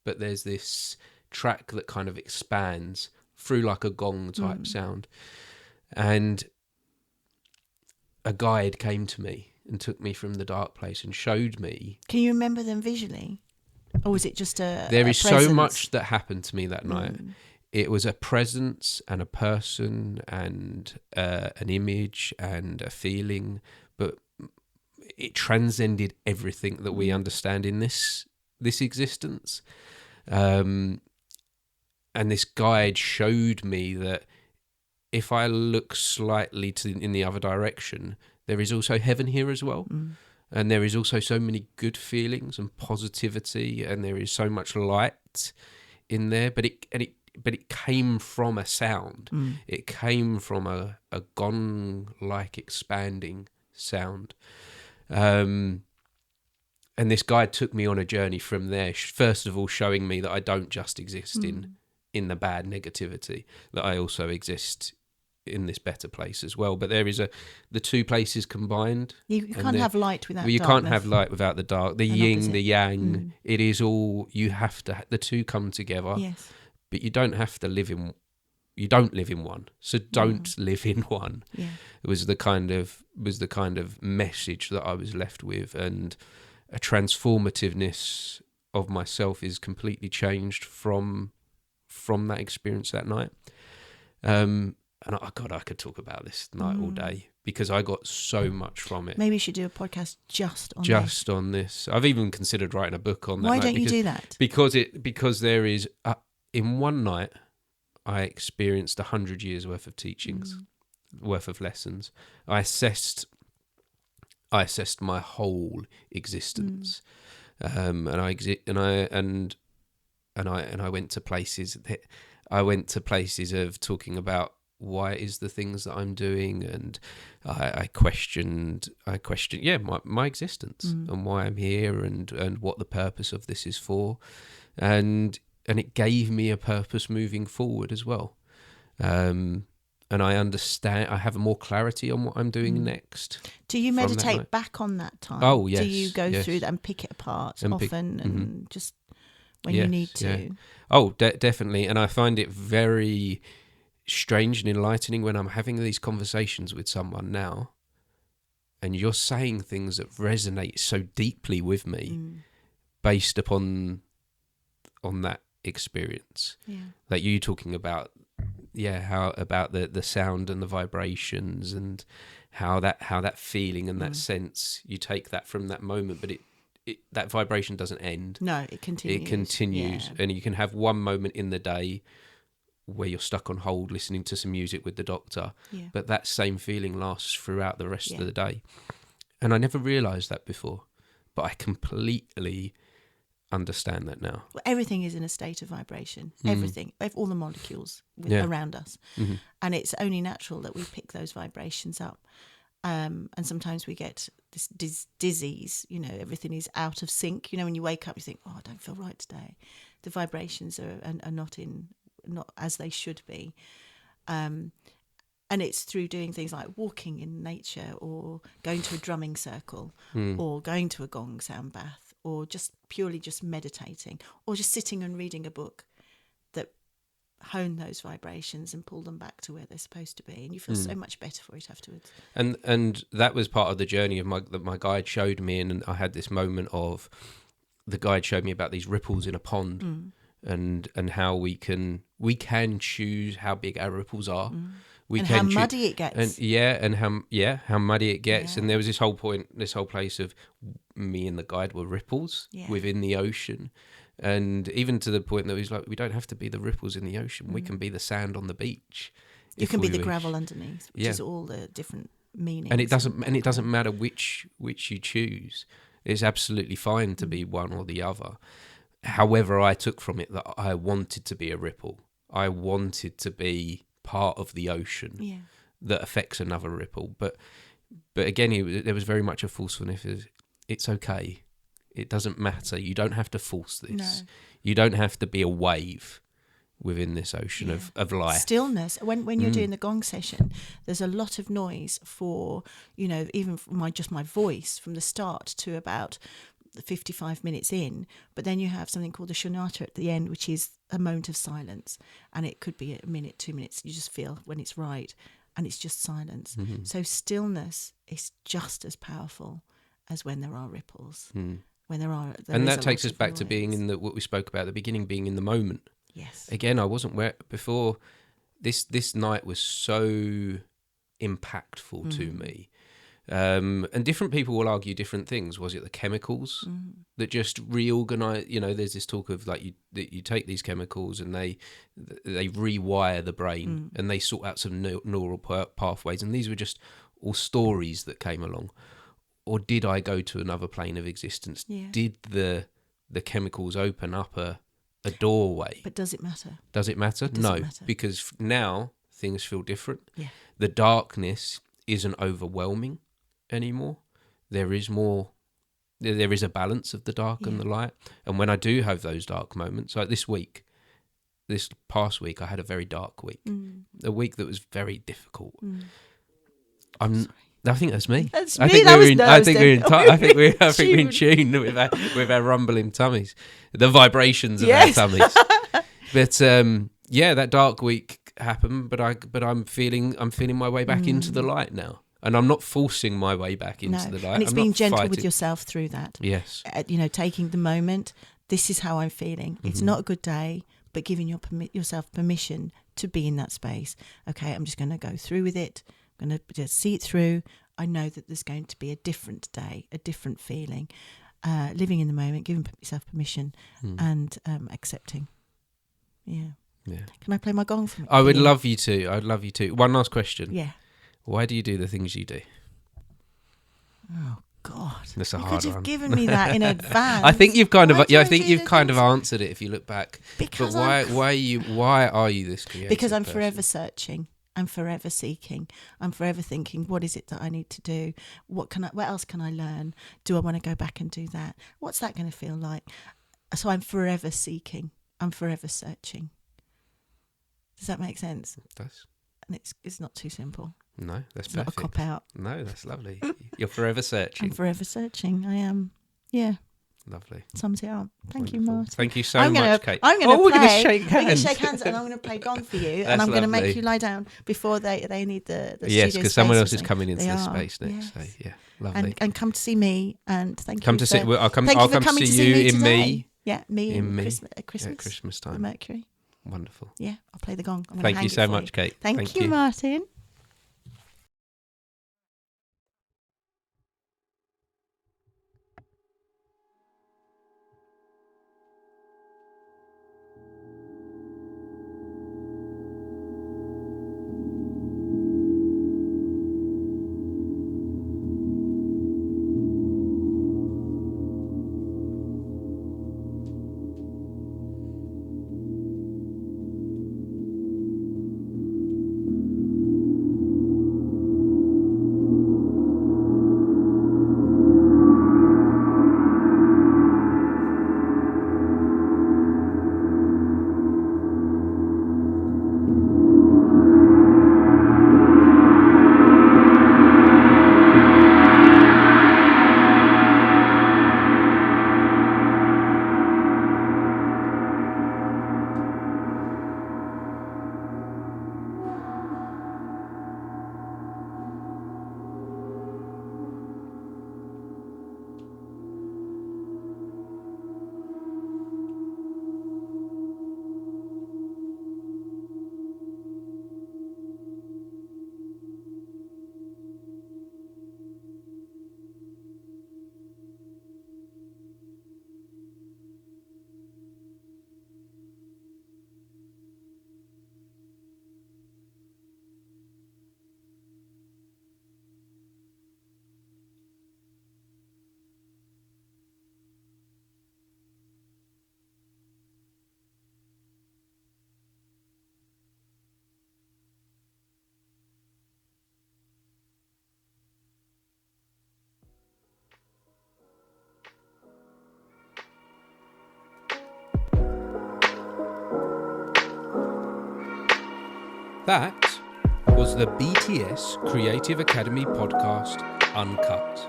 B: but there's this track that kind of expands through like a gong type sound. And a guide came to me and took me from the dark place and showed me.
C: Can you remember them visually? Or was it just
B: There is
C: presence?
B: so much that happened to me that night. It was a presence and a person and an image and a feeling, but it transcended everything that we understand in this existence. And this guide showed me that if I look slightly in the other direction, there is also heaven here as well. And there is also so many good feelings and positivity, and there is so much light in there. But it came from a sound. It came from a gong-like expanding sound. And this guide took me on a journey from there, first of all showing me that I don't just exist in the bad negativity, that I also exist in this better place as well. But there is the two places combined.
C: You can't have light without darkness.
B: You can't have light without the dark. The yin,
C: opposite.
B: the yang, it is all, you have to, the two come together.
C: Yes.
B: But you don't have to live in, you don't live in one. So don't live in one.
C: Yeah.
B: It was the kind of message that I was left with, and a transformativeness of myself is completely changed from that experience that night. And I could talk about this night all day, because I got so much from it.
C: Maybe you should do a podcast just on
B: this. I've even considered writing a book on that.
C: Why don't you do that?
B: Because there is in one night I experienced 100 years worth of teachings, worth of lessons. I assessed my whole existence, and I went to places that I went to places of talking about why is the things that I'm doing, and I questioned my existence and why I'm here, and what the purpose of this is for, and it gave me a purpose moving forward as well. And I understand. I have more clarity on what I'm doing next.
C: Do you meditate back on that time?
B: Oh, yes.
C: Do you go
B: yes.
C: through that and pick it apart
B: and
C: often and just when
B: Yes,
C: you need to?
B: Yeah. Oh, definitely. And I find it very strange and enlightening when I'm having these conversations with someone now, and you're saying things that resonate so deeply with me based upon that experience.
C: Yeah.
B: Like you talking about, how about the sound and the vibrations, and how that feeling and that sense, you take that from that moment, but it that vibration doesn't end.
C: No, it continues.
B: It continues, and you can have one moment in the day where you're stuck on hold listening to some music with the doctor, but that same feeling lasts throughout the rest of the day. And I never realised that before, but I completely understand that now.
C: Well, everything is in a state of vibration. Everything, all the molecules around us, and it's only natural that we pick those vibrations up. And sometimes we get this disease. Everything is out of sync. When you wake up, you think, "Oh, I don't feel right today." The vibrations are not as they should be. And it's through doing things like walking in nature, or going to a drumming circle, or going to a gong sound bath, or just purely meditating, or just sitting and reading a book that hone those vibrations and pull them back to where they're supposed to be. And you feel so much better for it afterwards.
B: And that was part of the journey of that my guide showed me. And I had this moment of the guide showed me about these ripples in a pond, and how we can choose how big our ripples are.
C: How muddy it gets.
B: And how muddy it gets. And there was this whole place of me and the guide were ripples within the ocean. And even to the point that he's like, we don't have to be the ripples in the ocean. We can be the sand on the beach.
C: You can be the gravel underneath, which is all the different meanings.
B: And it doesn't matter which you choose. It's absolutely fine to be one or the other. However, I took from it that I wanted to be a ripple. I wanted to be part of the ocean that affects another ripple. But again, there was very much a forcefulness. It's okay. It doesn't matter. You don't have to force this. No. You don't have to be a wave within this ocean of life.
C: Stillness. When you're doing the gong session, there's a lot of noise for, even my voice from the start to about 55 minutes in, but then you have something called the shunata at the end, which is a moment of silence, and it could be a minute, 2 minutes. You just feel when it's right, and it's just silence. So stillness is just as powerful as when there are ripples. When there
B: and that takes us back to being in what we spoke about at the beginning, being in the moment.
C: Yes.
B: Again, I wasn't where before. This night was so impactful to me. And different people will argue different things. Was it the chemicals that just reorganize? There's this talk of like you take these chemicals and they rewire the brain and they sort out some neural pathways. And these were just all stories that came along. Or did I go to another plane of existence? Yeah. Did the chemicals open up a doorway?
C: But does it matter?
B: Does it matter? No,
C: matter.
B: Because now things feel different.
C: Yeah.
B: The darkness isn't overwhelming anymore. There is a balance of the dark and the light. And when I do have those dark moments, like this past week, I had a very dark week. A week that was very difficult. I think that's me.
C: That's me. I think
B: we're in tune with our rumbling tummies, the vibrations of our tummies. But that dark week happened. But I'm feeling my way back into the light now, and I'm not forcing my way back into the light.
C: And it's being gentle with yourself through that.
B: Yes.
C: Taking the moment. This is how I'm feeling. It's not a good day, but giving yourself permission to be in that space. Okay, I'm just going to go through with it. I'm going to just see it through. I know that there's going to be a different day, a different feeling. Living in the moment, giving yourself permission, and accepting. Yeah. Can I play my gong for me?
B: I would love you to. I'd love you to. One last question.
C: Yeah.
B: Why do you do the things you do?
C: Oh God!
B: That's a hard
C: one. You could have
B: one.
C: given me that in advance.
B: I think you've kind of. I think you've kind of answered it if you look back.
C: Because
B: but why are you this creative?
C: Because I'm
B: person?
C: forever searching. I'm forever seeking. I'm forever thinking, what is it that I need to do? What else can I learn? Do I want to go back and do that? What's that going to feel like? So I'm forever seeking. I'm forever searching. Does that make sense?
B: It does.
C: And it's not too simple.
B: No, that's
C: It's
B: perfect.
C: not a cop out.
B: No, that's lovely. You're forever searching.
C: I'm forever searching. I am. Yeah.
B: Lovely.
C: Sums it up. Thank you,
B: Wonderful.
C: Martin.
B: Thank you so much, Kate.
C: I'm going to
B: we're
C: play.
B: going to shake hands.
C: We're going to shake hands, and I'm going to play gong for you, and I'm going to make
B: lovely.
C: you lie down before they need the
B: Yes,
C: studio
B: because someone
C: space
B: else
C: or
B: is
C: something.
B: coming into
C: They
B: the
C: are,
B: space next.
C: yes.
B: So yeah, lovely.
C: And come to see me, and thank
B: Come
C: you.
B: to see. I'll come.
C: Thank
B: I'll
C: you for
B: come
C: coming
B: see
C: to see
B: you
C: me
B: in
C: today.
B: me.
C: Yeah, me
B: In
C: in
B: me.
C: Christmas.
B: At Christmas
C: The
B: time.
C: Mercury.
B: Wonderful.
C: Yeah, I'll play the gong. I'm gonna
B: Thank
C: hang
B: you
C: it
B: so
C: for
B: much, Kate.
C: Thank you, Martin.
B: That was the BTS Creative Academy podcast, Uncut.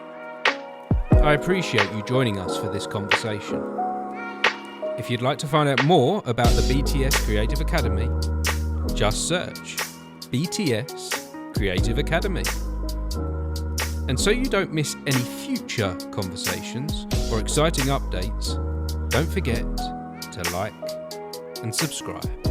B: I appreciate you joining us for this conversation. If you'd like to find out more about the BTS Creative Academy, just search BTS Creative Academy. And so you don't miss any future conversations or exciting updates, don't forget to like and subscribe.